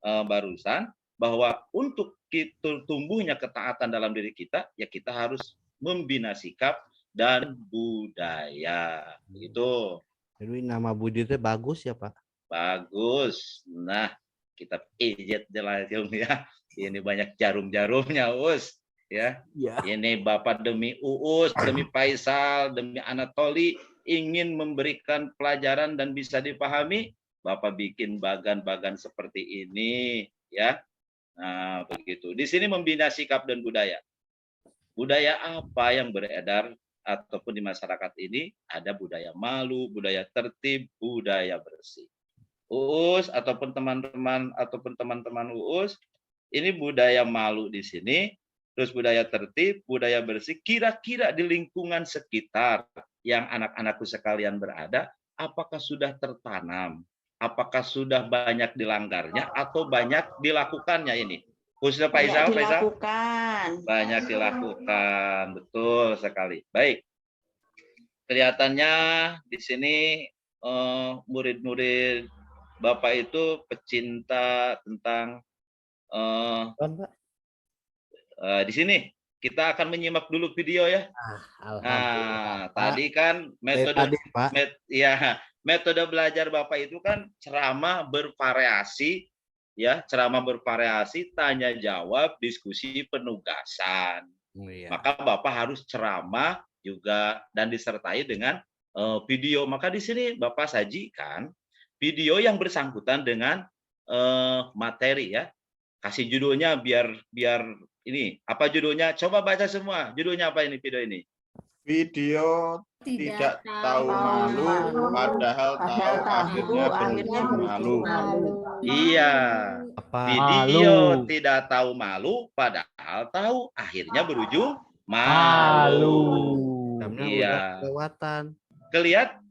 barusan, bahwa untuk kita tumbuhnya ketaatan dalam diri kita, ya kita harus membina sikap dan budaya. Itu Jadi nama Budi itu bagus ya, Pak. bagus. Nah, kita pijit langsung ya. Ini banyak jarum-jarumnya, Us. Ya, Iya. ini Bapak demi Uus, demi Faisal, demi Anatoli ingin memberikan pelajaran dan bisa dipahami, Bapak bikin bagan-bagan seperti ini, ya. Nah, begitu. Di sini membina sikap dan budaya. Budaya apa yang beredar ataupun di masyarakat ini? Ada budaya malu, budaya tertib, budaya bersih. Uus ataupun teman-teman Uus, ini budaya malu di sini, terus budaya tertib, budaya bersih, kira-kira di lingkungan sekitar yang anak-anakku sekalian berada, apakah sudah tertanam? Apakah sudah banyak dilanggarnya atau banyak dilakukannya ini? Khususnya Pak Isal, Banyak dilakukan. banyak dilakukan, betul sekali. Baik, kelihatannya di sini murid-murid Bapak itu pecinta tentang di sini kita akan menyimak dulu video ya. Nah, tadi kan metode metode belajar Bapak itu kan ceramah bervariasi ya, ceramah bervariasi, tanya jawab, diskusi, penugasan. Maka Bapak harus ceramah juga dan disertai dengan video. Maka di sini Bapak sajikan video yang bersangkutan dengan materi ya. Kasih judulnya biar ini. Apa judulnya? Coba baca semua. Judulnya apa ini video ini? Video tidak tahu malu, padahal tahu akhirnya berujung malu. Iya. Apa? Video tidak tahu malu, padahal tahu akhirnya berujung malu. Jamnya Iya. udah kelewatan.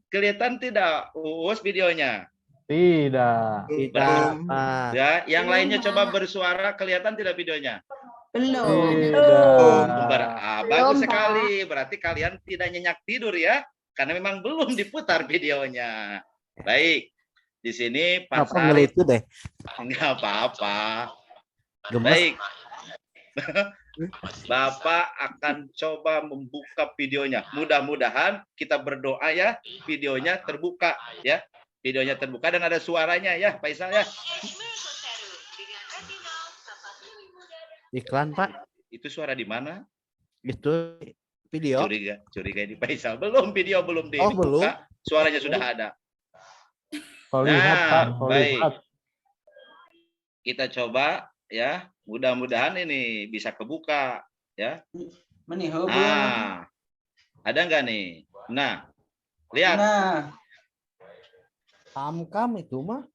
Kelihatan tidak Uus videonya? Tidak. Tidak, Pak. Ya, yang lainnya coba bersuara, kelihatan tidak videonya? Belum. Tidak. Bagus sekali. Berarti kalian tidak nyenyak tidur ya, karena memang belum diputar videonya. Baik. Di sini Pak Apa ngelucu deh? Enggak apa-apa. Gemes. Baik. Bapak akan coba membuka videonya. Mudah-mudahan kita berdoa ya, videonya terbuka ya. Videonya terbuka dan ada suaranya ya, Pak Isal ya. Iklan, Pak. Itu suara di mana? Itu video. Curiga di Pak Isal. Belum, video belum Oh, dibuka. belum. Suaranya sudah ada. Kau lihat, Pak. Kau baik. lihat. Kita coba ya. Mudah-mudahan ini bisa kebuka ya. Meniho, Nah, ada nggak nih? Nah, lihat. Nah, Kam itu mah.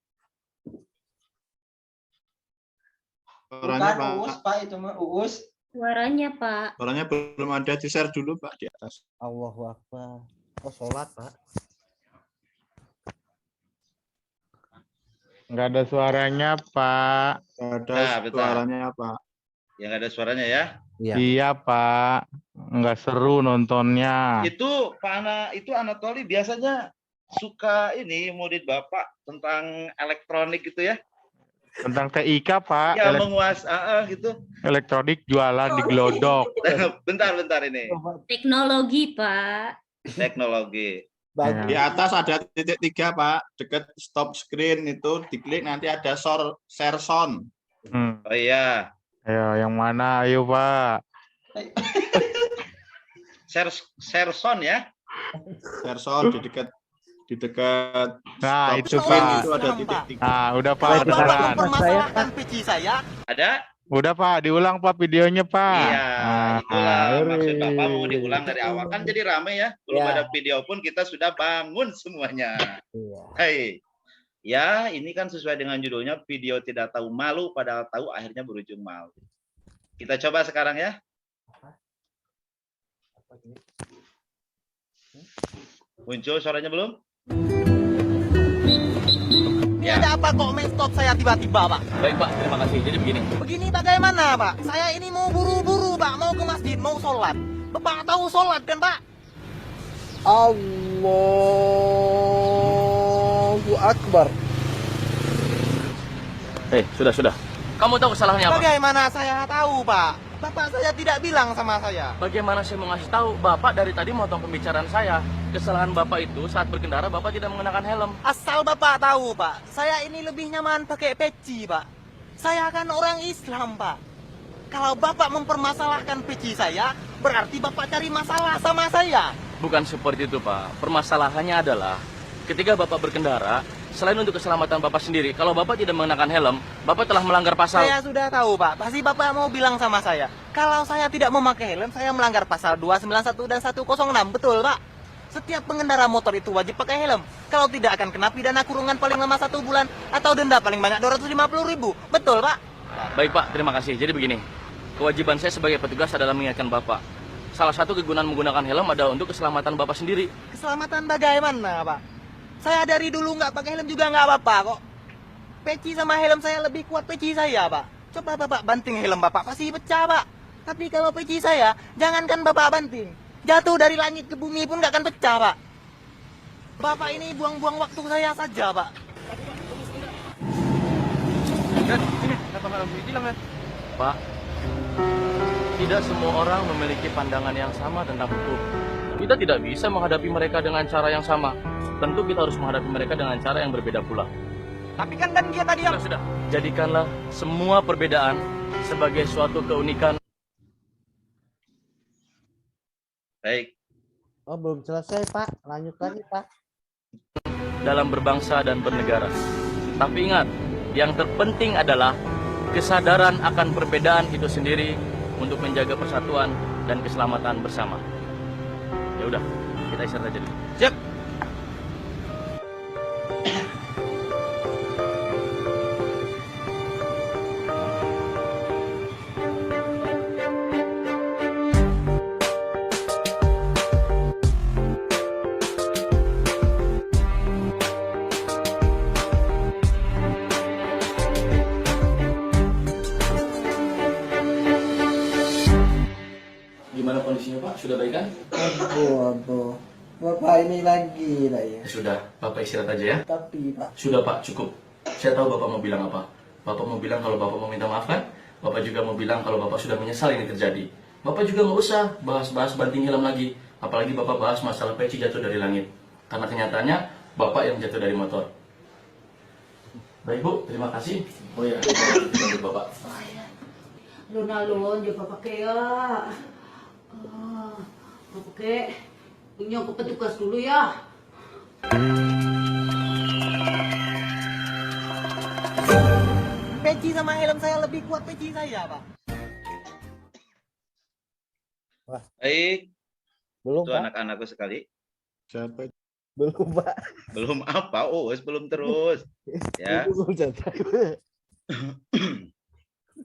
Suaranya bukan Uus, Pak. Pak, itu mah Uus. Suaranya, Pak. Suaranya belum ada, di-share dulu Pak di atas. Allahu Akbar. Oh, sholat, Pak. Nggak ada suaranya, Pak. Ada Nah, bentar. suaranya Pak. Yang ada suaranya ya. Iya. Iya, Pak. Nggak seru nontonnya. Itu itu Anatoli biasanya suka ini murid Bapak tentang elektronik gitu ya. Tentang TIK, Pak. Ya menguasai gitu. Elektronik jualan di Glodok. Bentar ini. Teknologi, Pak. Teknologi. Bagus. Di atas ada titik 3 Pak, dekat stop screen itu diklik nanti ada share sound. Oh iya. Ayo, yang mana? Ayo, Pak. Share sound ya. Share sound di dekat Nah, stop itu, screen Pak. itu ada titik 3. Nah, udah, Pak. Beneran. Mempermasalahkan PC saya. Ada? Udah, Pak. Diulang, Pak, videonya, Pak. Iya, itulah maksud Uri. Bapak mau diulang dari awal. Kan jadi rame ya. Belum Ya. ada video pun kita sudah bangun semuanya. Iya. Hei. Ya, ini kan sesuai dengan judulnya, video tidak tahu malu padahal tahu akhirnya berujung malu. Kita coba sekarang ya. Muncul suaranya belum? Ini ada apa kok main stop saya tiba-tiba, Pak? Baik Pak, terima kasih. Jadi begini. Begini bagaimana, Pak? Saya ini mau buru-buru, Pak. Mau ke masjid, mau sholat. Bapak tahu sholat kan, Pak? Allahu Akbar. Sudah. Kamu tahu kesalahannya apa? Bagaimana saya tahu, Pak? Bapak saya tidak bilang sama saya. Bagaimana saya mau ngasih tahu? Bapak dari tadi motong pembicaraan saya. Kesalahan Bapak itu saat berkendara Bapak tidak mengenakan helm. Asal Bapak tahu, Pak. Saya ini lebih nyaman pakai peci, Pak. Saya kan orang Islam, Pak. Kalau Bapak mempermasalahkan peci saya, berarti Bapak cari masalah sama saya. Bukan seperti itu Pak. Permasalahannya adalah ketika Bapak berkendara, selain untuk keselamatan Bapak sendiri, kalau Bapak tidak mengenakan helm, Bapak telah melanggar pasal. Saya sudah tahu, Pak. Pasti Bapak mau bilang sama saya. Kalau saya tidak memakai helm, saya melanggar pasal 291 dan 106. Betul, Pak? Setiap pengendara motor itu wajib pakai helm. Kalau tidak akan kena pidana kurungan paling lama 1 bulan atau denda paling banyak 250.000. Betul, Pak? Baik Pak, terima kasih. Jadi begini, kewajiban saya sebagai petugas adalah mengingatkan Bapak. Salah satu kegunaan menggunakan helm adalah untuk keselamatan Bapak sendiri. Keselamatan bagaimana, Pak? Saya dari dulu nggak pakai helm juga nggak apa-apa kok. Peci sama helm saya lebih kuat peci saya, Pak. Coba Bapak banting helm Bapak, pasti pecah, Pak. Tapi kalau peci saya, jangankan Bapak banting. Jatuh dari langit ke bumi pun nggak akan pecah, Pak. Bapak ini buang-buang waktu saya saja, Pak. Pak, tidak semua orang memiliki pandangan yang sama tentang hukum. Kita tidak bisa menghadapi mereka dengan cara yang sama. Tentu kita harus menghadapi mereka dengan cara yang berbeda pula. Tapi kan dia tadi yang... Sudah. Jadikanlah semua perbedaan sebagai suatu keunikan. Baik. Oh, belum selesai, Pak. Lanjut lagi, Pak. Dalam berbangsa dan bernegara. Tapi ingat, yang terpenting adalah kesadaran akan perbedaan itu sendiri untuk menjaga persatuan dan keselamatan bersama. Ya udah, kita istirahat aja dulu. Siap. Gimana kondisinya Pak? Sudah baik kan? Aduh. Bapak ini lagi lah ya. Sudah, Bapak istirahat aja ya. Tapi Pak, Sudah Pak, cukup. Saya tahu Bapak mau bilang apa. Bapak mau bilang kalau Bapak mau minta maaf kan? Bapak juga mau bilang kalau Bapak sudah menyesal ini terjadi. Bapak juga nggak usah bahas-bahas banting helm lagi. Apalagi Bapak bahas masalah peci jatuh dari langit. Karena kenyataannya Bapak yang jatuh dari motor. Baik Bu, terima kasih. Oh ya, lanjut Bapak. Alun-alun, dia pakai ya. Pakai punya ke petugas dulu ya. Peci sama helm saya lebih kuat peci saya, Pak. Baik. Belum, Itu Pak. anak-anakku sekali. Siapa? Belum, Pak. Belum apa? Oh, belum terus. Ya. Belum selesai.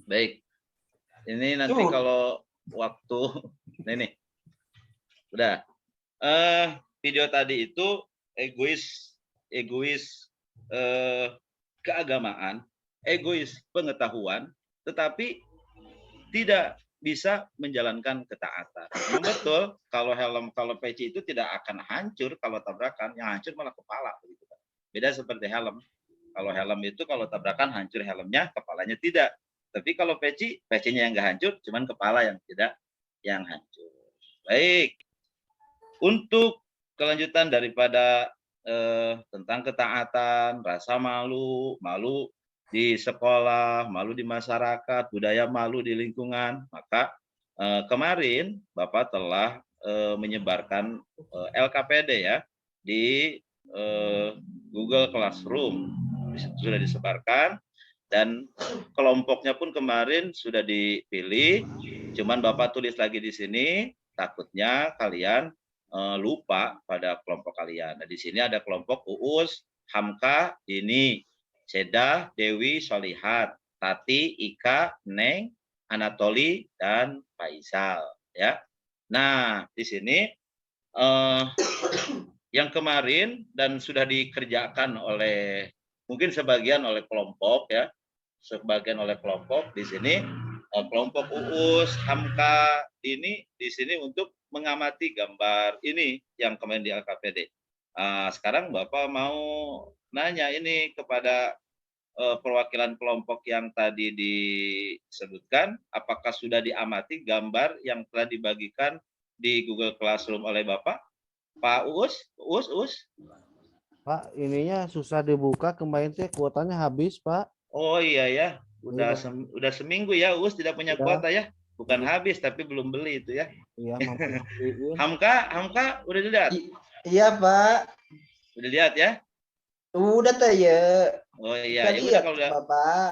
Baik. Ini nanti kalau waktu nih. Udah. Video tadi itu egois keagamaan, egois pengetahuan, tetapi tidak bisa menjalankan ketaatan. Memang betul, kalau peci itu tidak akan hancur kalau tabrakan, yang hancur malah kepala. Begitu. Beda seperti helm. Kalau helm itu kalau tabrakan hancur helmnya, kepalanya tidak. Tapi kalau pecinya yang nggak hancur, cuman kepala yang tidak yang hancur. Baik. Untuk kelanjutan daripada tentang ketaatan, rasa malu di sekolah, malu di masyarakat, budaya malu di lingkungan, maka kemarin Bapak telah menyebarkan LKPD ya di Google Classroom. Sudah disebarkan dan kelompoknya pun kemarin sudah dipilih. Cuman Bapak tulis lagi di sini, takutnya kalian lupa pada kelompok kalian. Nah, di sini ada kelompok Uus, Hamka, Dini, Seda, Dewi, Solihat, Tati, Ika, Neng, Anatoli, dan Faisal. Ya. Nah, di sini yang kemarin dan sudah dikerjakan oleh mungkin sebagian oleh kelompok ya, sebagian oleh kelompok di sini kelompok Uus, Hamka, Dini di sini untuk mengamati gambar ini yang kemarin di LKPD. Sekarang Bapak mau nanya ini kepada perwakilan kelompok yang tadi disebutkan, apakah sudah diamati gambar yang telah dibagikan di Google Classroom oleh Bapak? Pak Uus? Pak, ininya susah dibuka, kemarin teh kuotanya habis, Pak. Oh iya ya, udah seminggu ya Uus tidak punya kuota ya? Bukan habis tapi belum beli itu ya. Iya, Hamka udah dilihat? Iya Pak. Udah lihat ya? Udah tuh ya. Oh iya, ya udah kalau udah. Bapak.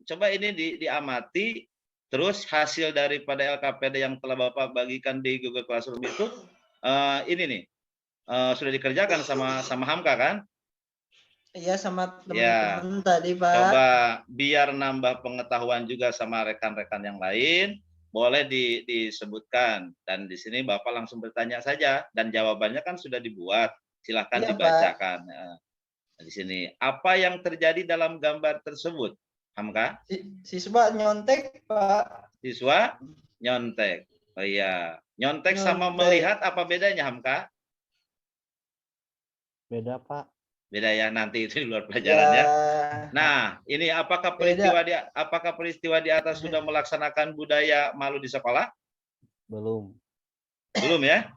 Coba ini diamati, terus hasil daripada LKPD yang telah Bapak bagikan di Google Classroom itu ini nih sudah dikerjakan sama Hamka kan? Iya, sama Ya. teman-teman tadi, Pak. Coba biar nambah pengetahuan juga sama rekan-rekan yang lain, boleh disebutkan. Dan di sini Bapak langsung bertanya saja, dan jawabannya kan sudah dibuat. Silahkan Iya, dibacakan. Di sini, apa yang terjadi dalam gambar tersebut, Hamka? Siswa nyontek, Pak. Siswa nyontek. Oh iya, nyontek sama Nyontek. melihat apa bedanya, Hamka? Beda, Pak. Beda ya, nanti itu di luar pelajarannya. Ya. Nah, ini apakah peristiwa di atas sudah melaksanakan budaya malu di sekolah? Belum. Belum ya?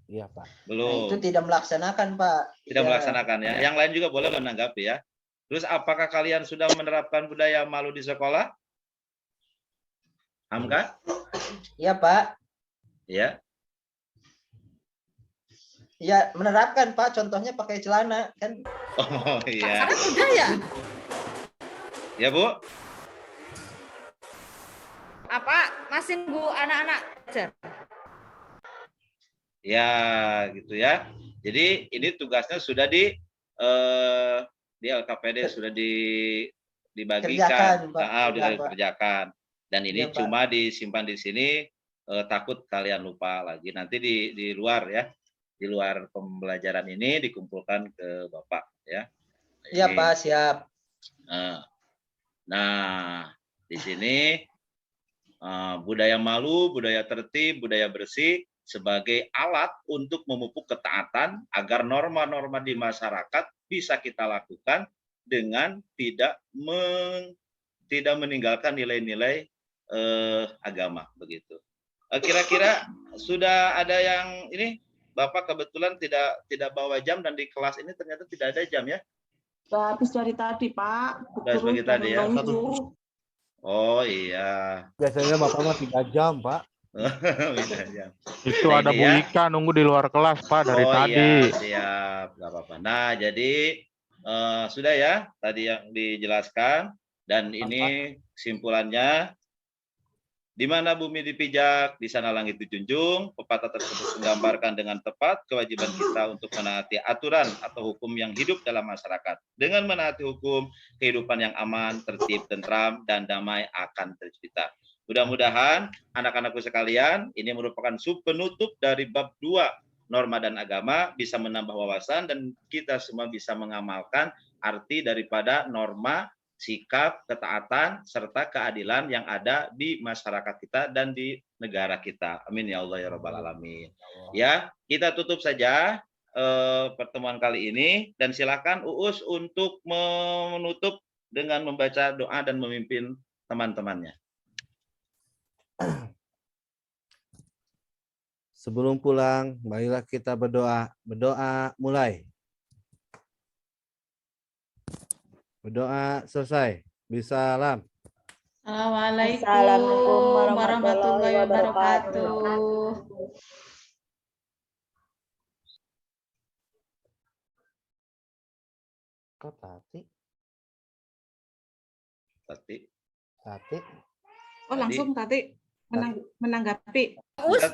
Iya, Pak. Nah, Belum. itu tidak melaksanakan, Pak. Tidak Ya. melaksanakan ya. Yang lain juga boleh menanggapi ya. Terus apakah kalian sudah menerapkan budaya malu di sekolah? Hamka? Iya, Pak. Ya. Ya, menerapkan, Pak. Contohnya pakai celana, kan. Oh iya. Karena budaya. Ya, Bu? Apa? Masih nunggu anak-anak belajar. Ya, gitu ya. Jadi ini tugasnya sudah di LKPD sudah dibagikan, Kerjakan, Pak. sudah Iya, Pak. dikerjakan. Dan ini Iya, Pak. cuma disimpan di sini, takut kalian lupa lagi. Nanti di luar ya, di luar pembelajaran ini dikumpulkan ke Bapak ya. Iya, Ini. Pak. Siap. Nah, di sini budaya malu, budaya tertib, budaya bersih sebagai alat untuk memupuk ketaatan agar norma-norma di masyarakat bisa kita lakukan dengan tidak meninggalkan nilai-nilai agama begitu. Kira-kira sudah ada yang ini Bapak kebetulan tidak bawa jam dan di kelas ini ternyata tidak ada jam ya? Sudah habis dari tadi, Pak. Sudah sebagai tadi ya. Nunggu. Oh iya. Biasanya Bapak mah 3 jam, Pak. Beda jam. Itu Nah, ada ini Bu ya. Ika nunggu di luar kelas, Pak, dari Oh tadi. iya, siap, nggak apa-apa. Nah, jadi sudah ya tadi yang dijelaskan dan ini kesimpulannya. Di mana bumi dipijak, di sana langit dijunjung. Pepatah tersebut menggambarkan dengan tepat kewajiban kita untuk menaati aturan atau hukum yang hidup dalam masyarakat. Dengan menaati hukum, kehidupan yang aman, tertib, tentram, dan damai akan tercipta. Mudah-mudahan anak-anakku sekalian, ini merupakan sub penutup dari bab 2 norma dan agama, bisa menambah wawasan dan kita semua bisa mengamalkan arti daripada norma, sikap, ketaatan, serta keadilan yang ada di masyarakat kita dan di negara kita. Amin ya Allah ya Rabbal Alamin. Ya, kita tutup saja pertemuan kali ini dan silakan Uus untuk menutup dengan membaca doa dan memimpin teman-temannya. Sebelum pulang, marilah kita berdoa. Berdoa mulai. Berdoa selesai. Bisalam. Assalamualaikum warahmatullahi wabarakatuh. Kok Tati? Tati. Tati? Oh, langsung Tati menanggapi.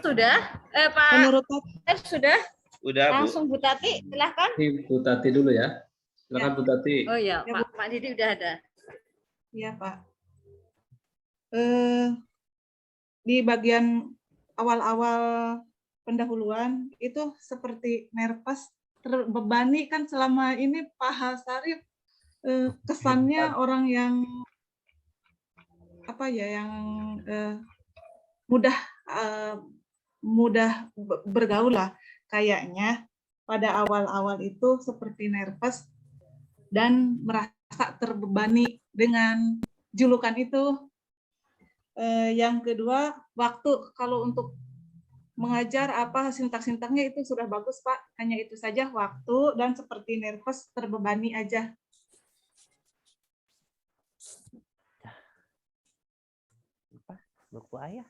Sudah, Pak. Menurut Tati Sudah. Udah, Bu. Langsung Bu Tati, silahkan. Bu Tati dulu ya. Silakan Bu Tati. Oh iya, Ya, Pak Didi udah ada. Iya, Pak. Di bagian awal-awal pendahuluan itu seperti nervous, terbebani kan selama ini Pak Hasarif kesannya orang yang apa ya, yang mudah bergaul lah. Kayaknya pada awal-awal itu seperti nervous dan merasa terbebani dengan julukan itu. Yang kedua, waktu kalau untuk mengajar apa sintak-sintaknya itu sudah bagus, Pak. Hanya itu saja waktu dan seperti nervous, terbebani aja. Apa? Buku ayah.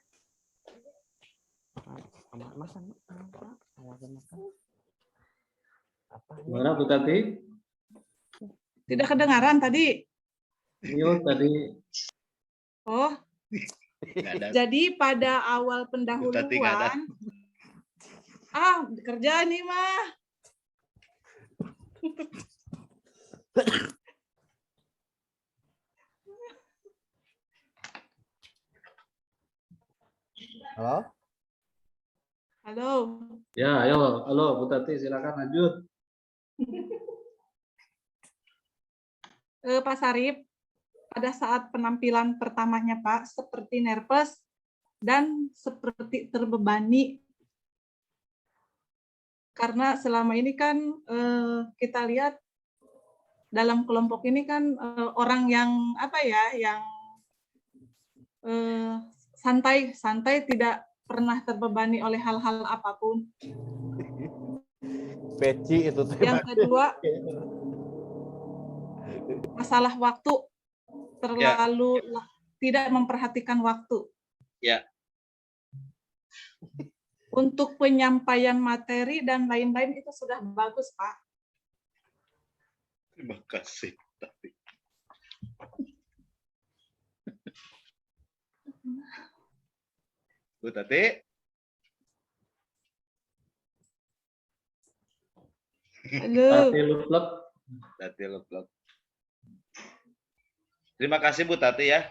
Makan. Apa? Gimana Bu Tati? Tidak kedengaran tadi. Mute tadi. Oh. Jadi pada awal pendahuluan Kerja nih mah. Halo? Halo. Ya, ayo, halo Bu Tati, silakan lanjut. Pak Sarip, pada saat penampilan pertamanya Pak, seperti nervous dan seperti terbebani. Karena selama ini kan kita lihat dalam kelompok ini kan orang yang yang santai, tidak pernah terbebani oleh hal-hal apapun. Peci itu. Yang kedua, masalah waktu, terlalu tidak memperhatikan waktu. Ya. Untuk penyampaian materi dan lain-lain itu sudah bagus, Pak. Terima kasih. Bu Tati. Halo. Tati Luplek. Terima kasih Bu Tati ya.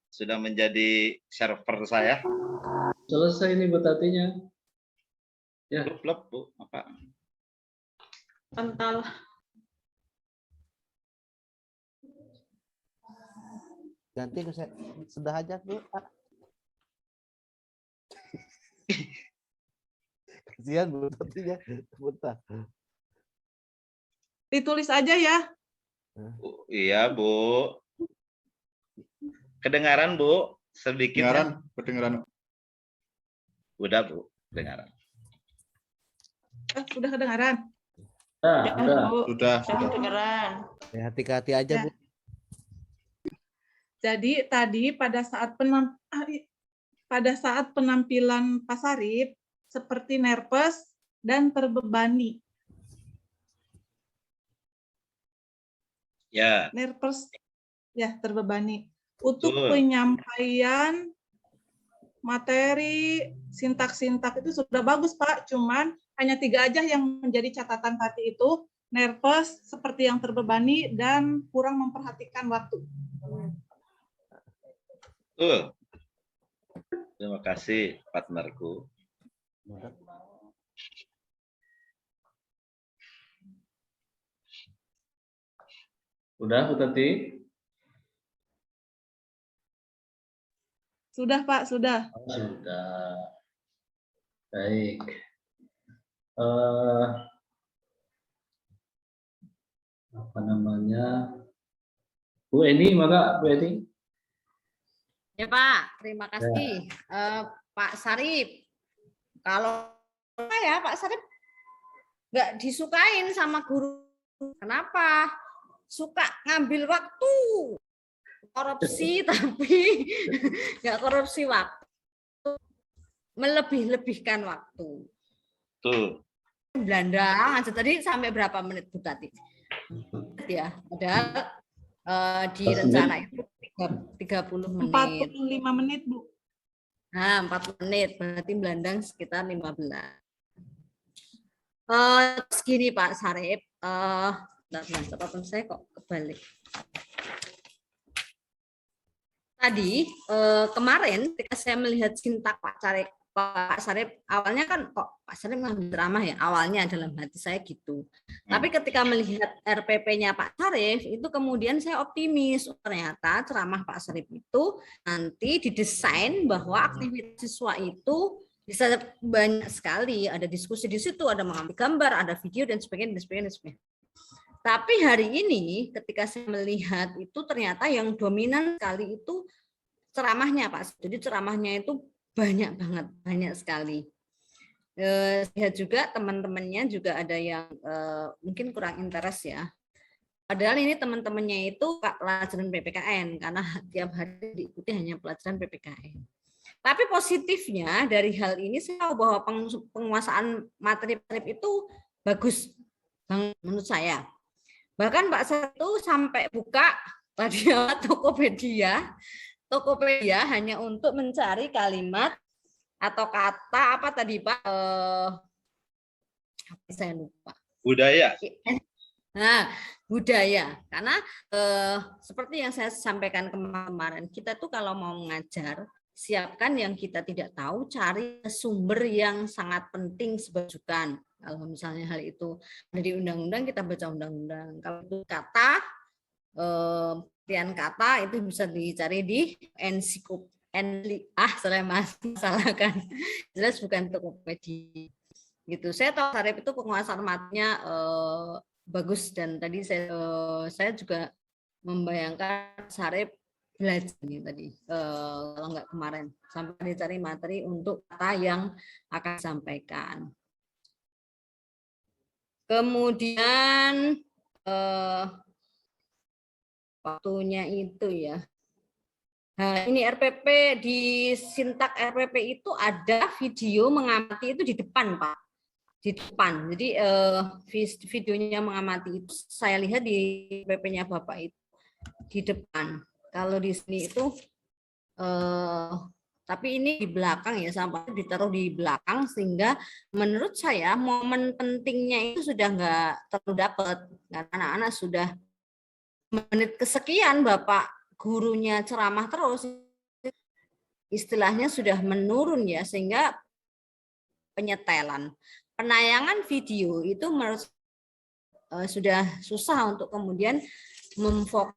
Sudah menjadi server saya. Selesai ini Bu Tatinya. Ya. Luplek, Bu. Apa? Pental. Ganti sudah aja Bu. Kasihan Bu Tatinya. Bentar. Ditulis aja ya. Iya, Bu. Kedengaran, Bu? Sedikit. Kedengaran. Udah, Bu. Kedengaran. Sudah kedengaran? Sudah. Kedengaran. Hati-hati aja, Bu. Jadi tadi pada saat penampilan Pak Sarip seperti nervous dan terbebani. Ya. Nervous, ya terbebani. Untuk penyampaian materi, sintak-sintak itu sudah bagus Pak, cuman hanya 3 aja yang menjadi catatan tadi itu, nervous, seperti yang terbebani, dan kurang memperhatikan waktu. Terima kasih, partnerku. Udah Bu Tati? Sudah Pak, sudah. Sudah. Baik. Apa namanya? Bu Eni, maka Bu Eni. Ya Pak, terima kasih. Pak Sarip, kalau saya Pak Sarip nggak disukain sama guru. Kenapa? Suka ngambil waktu. Korupsi tapi nggak korupsi waktu. Melebih-lebihkan waktu. Tuh. Belandang aja tadi sampai berapa menit Bu Tati? Ya, padahal di rencana itu 30 menit. 45 menit, Bu. Nah, 40 menit, berarti belandang sekitar 15. Segini Pak Sarip, catatan saya kok kebalik. Tadi kemarin ketika saya melihat sintak Pak Sarip, awalnya kan kok Pak Sarip ngambil ceramah ya, awalnya dalam hati saya gitu. Tapi ketika melihat RPP-nya Pak Sarip, itu kemudian saya optimis, ternyata ceramah Pak Sarip itu nanti didesain bahwa aktivitas siswa itu bisa banyak sekali, ada diskusi di situ, ada mengambil gambar, ada video dan sebagainya, dan sebagainya, dan sebagainya. Tapi hari ini ketika saya melihat itu ternyata yang dominan sekali itu ceramahnya Pak. Jadi ceramahnya itu banyak banget, banyak sekali. Lihat juga teman-temannya juga ada yang mungkin kurang interest ya. Padahal ini teman-temannya itu pelajaran PPKN karena tiap hari diikuti hanya pelajaran PPKN. Tapi positifnya dari hal ini saya tahu bahwa penguasaan materi itu bagus banget menurut saya. Bahkan Mbak Satu sampai buka tadi Tokopedia hanya untuk mencari kalimat atau kata apa tadi Pak Saya lupa. Budaya. Nah, budaya. Karena seperti yang saya sampaikan kemarin, kita tuh kalau mau mengajar, siapkan yang kita tidak tahu, cari sumber yang sangat penting sebajukan. Kalau misalnya hal itu dari undang-undang, kita baca undang-undang. Kalau itu kata, pengertian kata itu bisa dicari di saya masalahkan. Jelas bukan Tokopedia. Gitu. Saya tahu Sarip itu penguasaan matanya bagus, dan tadi saya juga membayangkan Sarip belajar nih tadi kalau nggak kemarin sampai dicari materi untuk kata yang akan disampaikan. Kemudian waktunya itu ya. Nah, ini RPP di Sintak RPP itu ada video mengamati itu di depan, Pak. Di depan. Jadi videonya mengamati itu saya lihat di PP-nya Bapak itu di depan. Kalau di sini itu tapi ini di belakang ya, sampai ditaruh di belakang sehingga menurut saya momen pentingnya itu sudah nggak terlalu dapat. Karena anak-anak sudah menit kesekian Bapak gurunya ceramah terus, istilahnya sudah menurun ya, sehingga penyetelan. Penayangan video itu menurut sudah susah untuk kemudian memfokus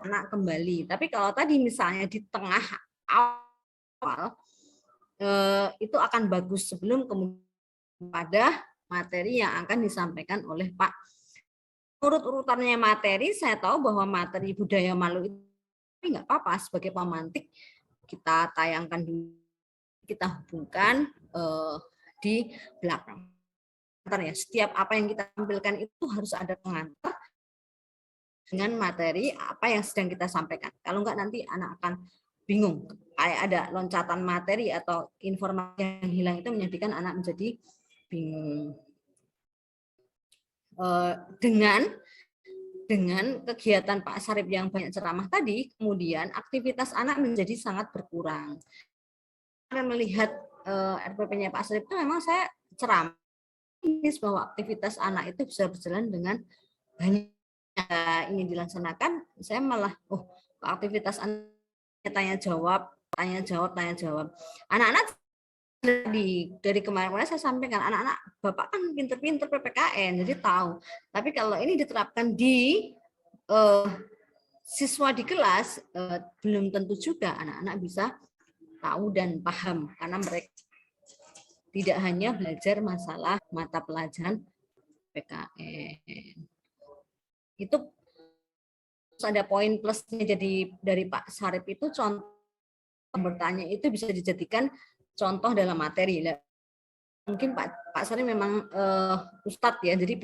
anak kembali. Tapi kalau tadi misalnya di tengah awal itu akan bagus sebelum kemudian pada materi yang akan disampaikan oleh Pak. Urut-urutannya materi, saya tahu bahwa materi budaya Malu itu nggak apa-apa sebagai pemantik kita tayangkan dulu, kita hubungkan di belakang. Ya, setiap apa yang kita tampilkan itu harus ada pengantar dengan materi apa yang sedang kita sampaikan. Kalau enggak nanti anak akan bingung. Kayak ada loncatan materi atau informasi yang hilang itu menjadikan anak menjadi bingung. Dengan kegiatan Pak Sarip yang banyak ceramah tadi, kemudian aktivitas anak menjadi sangat berkurang. Saya melihat RPP-nya Pak Sarip itu memang saya ceramah bahwa aktivitas anak itu bisa berjalan dengan banyak ini dilaksanakan, saya malah aktivitas anak tanya jawab. Anak-anak dari kemarin-kemarin saya sampaikan, anak-anak Bapak kan pinter-pinter PPKN, jadi tahu. Tapi kalau ini diterapkan di siswa di kelas, belum tentu juga anak-anak bisa tahu dan paham, karena mereka tidak hanya belajar masalah mata pelajaran PKN. Itu ada poin plusnya, jadi dari Pak Sarip itu contoh bertanya itu bisa dijadikan contoh dalam materi. Mungkin Pak Sarip memang ustadz ya, jadi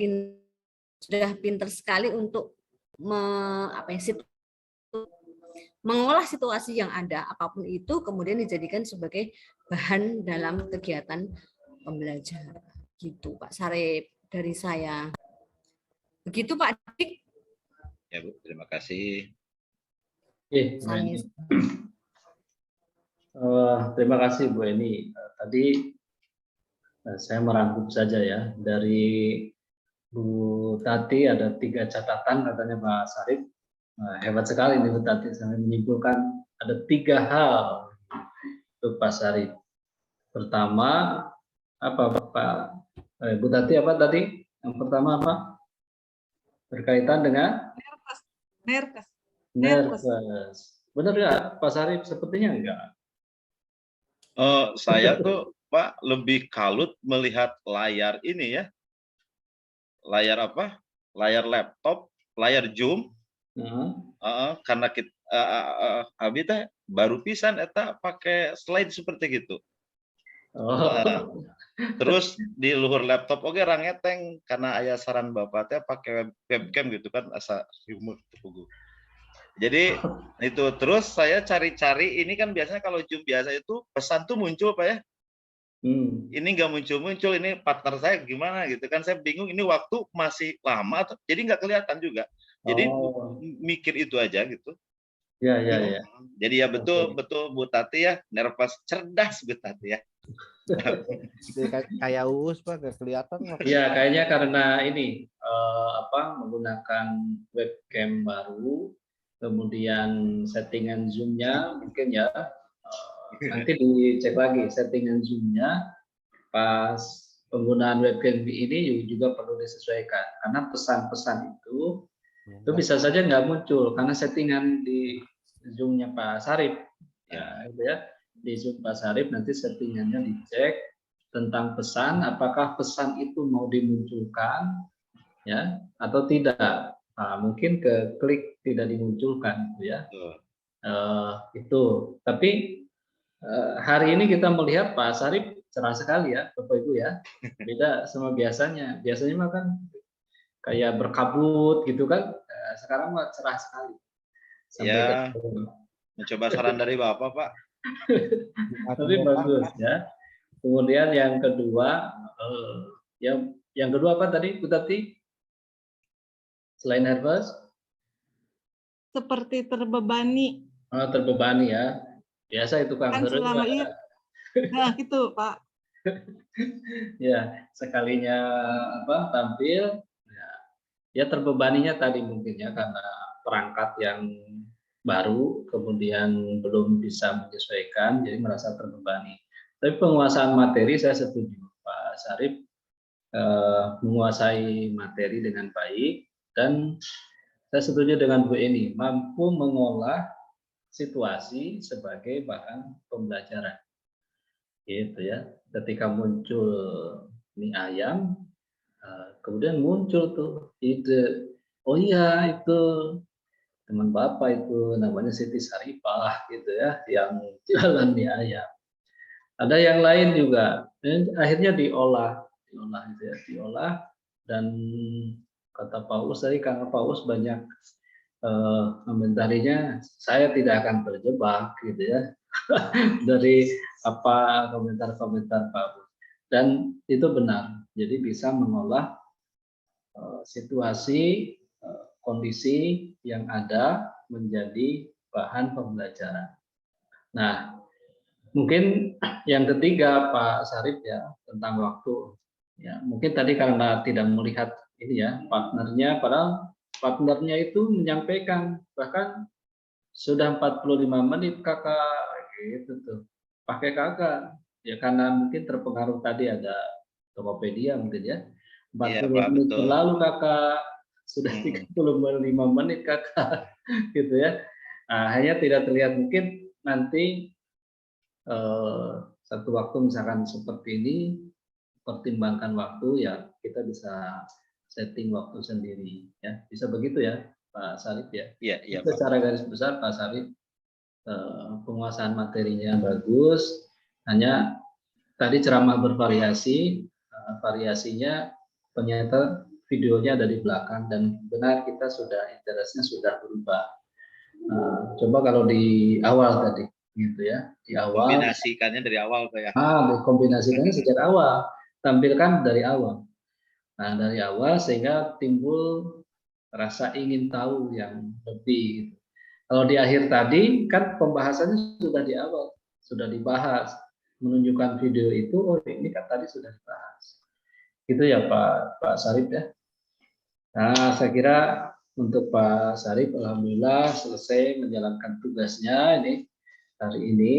sudah pinter sekali untuk mengolah situasi yang ada apapun itu kemudian dijadikan sebagai bahan dalam kegiatan pembelajaran. Gitu Pak Sarip dari saya. Begitu Pak Dik. Ya Bu, terima kasih. Terima kasih Bu Eni. Tadi saya merangkum saja ya, dari Bu Tati ada 3 catatan katanya Pak Sarip. Hebat sekali nih Bu Tati, sampai menyimpulkan ada 3 hal untuk Pak Sarip. Pertama, apa Pak Bu Tati, apa tadi? Yang pertama apa? Berkaitan dengan nervous. Benar nggak Pak Sarip? Sepertinya enggak. Saya tuh Pak lebih kalut melihat layar ini ya. Layar apa? Layar laptop, layar Zoom. Karena kita abi teh baru pisan eta pakai slide seperti gitu. Terus di luhur laptop oke rangeteng karena aya saran Bapak teh pakai webcam gitu kan, asa humor tuh. Jadi itu terus saya cari-cari, ini kan biasanya kalau Zoom biasa itu pesan tuh muncul Pak ya. Ini nggak muncul-muncul, ini partner saya gimana gitu kan, saya bingung ini waktu masih lama atau jadi nggak kelihatan juga. Jadi mikir itu aja gitu. Ya. Jadi ya betul Bu Tati ya, nervous, cerdas Bu Tati ya. Kayak Uus Pak, gak kelihatan. Iya, kayaknya karena ini menggunakan webcam baru, kemudian settingan Zoom-nya mungkin ya. Nanti dicek lagi settingan Zoom-nya pas penggunaan webcam ini juga perlu disesuaikan karena pesan-pesan itu bisa saja nggak muncul karena settingan di Zoom-nya Pak Sarip ya, gitu ya. Di Zoom Pak Sarip nanti settingannya dicek tentang pesan, apakah pesan itu mau dimunculkan ya atau tidak. Nah, mungkin ke klik tidak dimunculkan gitu ya. Itu. Tapi hari ini kita melihat Pak Sarip cerah sekali ya, Bapak Ibu ya. Beda sama biasanya. Biasanya mah kan kayak berkabut gitu kan. Sekarang mah cerah sekali. Ya, mencoba saran dari Bapak, Pak. Tapi bagus ya. Kemudian yang kedua, yang kedua apa tadi, Bu Tati? Selain nervous? Seperti terbebani. Oh, terbebani ya. Biasa itu Kang Kan Heru selama juga. ini, nah gitu Pak. Ya, sekalinya tampil, ya terbebaninya tadi mungkin ya karena perangkat yang baru, kemudian belum bisa menyesuaikan, jadi merasa terbebani. Tapi penguasaan materi saya setuju, Pak Sarip menguasai materi dengan baik, dan saya setuju dengan Bu Eni, mampu mengolah situasi sebagai bahan pembelajaran. Gitu ya. Ketika muncul mie ayam, kemudian muncul tuh ide, oh iya itu teman Bapak itu namanya Siti Saripah gitu ya, yang jualan mie ayam. Ada yang lain juga, dan akhirnya diolah gitu ya, diolah, dan kata Pak Us tadi, karena Pak Us banyak komentarinya, saya tidak akan terjebak gitu ya dari apa komentar-komentar Pak Us, dan itu benar, jadi bisa mengolah situasi kondisi yang ada menjadi bahan pembelajaran. Nah, mungkin yang ketiga Pak Sarip ya, tentang waktu. Ya, mungkin tadi karena tidak melihat ini ya partnernya, padahal partnernya itu menyampaikan bahkan sudah 45 menit kakak gitu tuh. Pakai kakak ya karena mungkin terpengaruh tadi ada Tokopedia mungkin ya. 40 menit berlalu kakak, sudah 35 menit kakak gitu ya. Nah, hanya tidak terlihat, mungkin nanti satu waktu misalkan seperti ini, pertimbangkan waktu ya, kita bisa setting waktu sendiri ya, bisa begitu ya Pak Sarip ya. Iya, Secara garis besar Pak Sarip penguasaan materinya bagus, hanya tadi ceramah bervariasi, variasinya ternyata videonya ada di belakang, dan benar kita sudah interestnya sudah berubah. Coba kalau di awal tadi gitu ya, di awal kombinasikannya dari awal Pak ya. Kombinasikannya sejak awal, tampilkan dari awal. Nah, dari awal sehingga timbul rasa ingin tahu yang lebih. Kalau di akhir tadi kan pembahasannya sudah di awal, sudah dibahas, menunjukkan video itu, oh ini kan tadi sudah dibahas. Itu ya Pak Sarip ya. Nah, saya kira untuk Pak Sarip alhamdulillah selesai menjalankan tugasnya ini hari ini.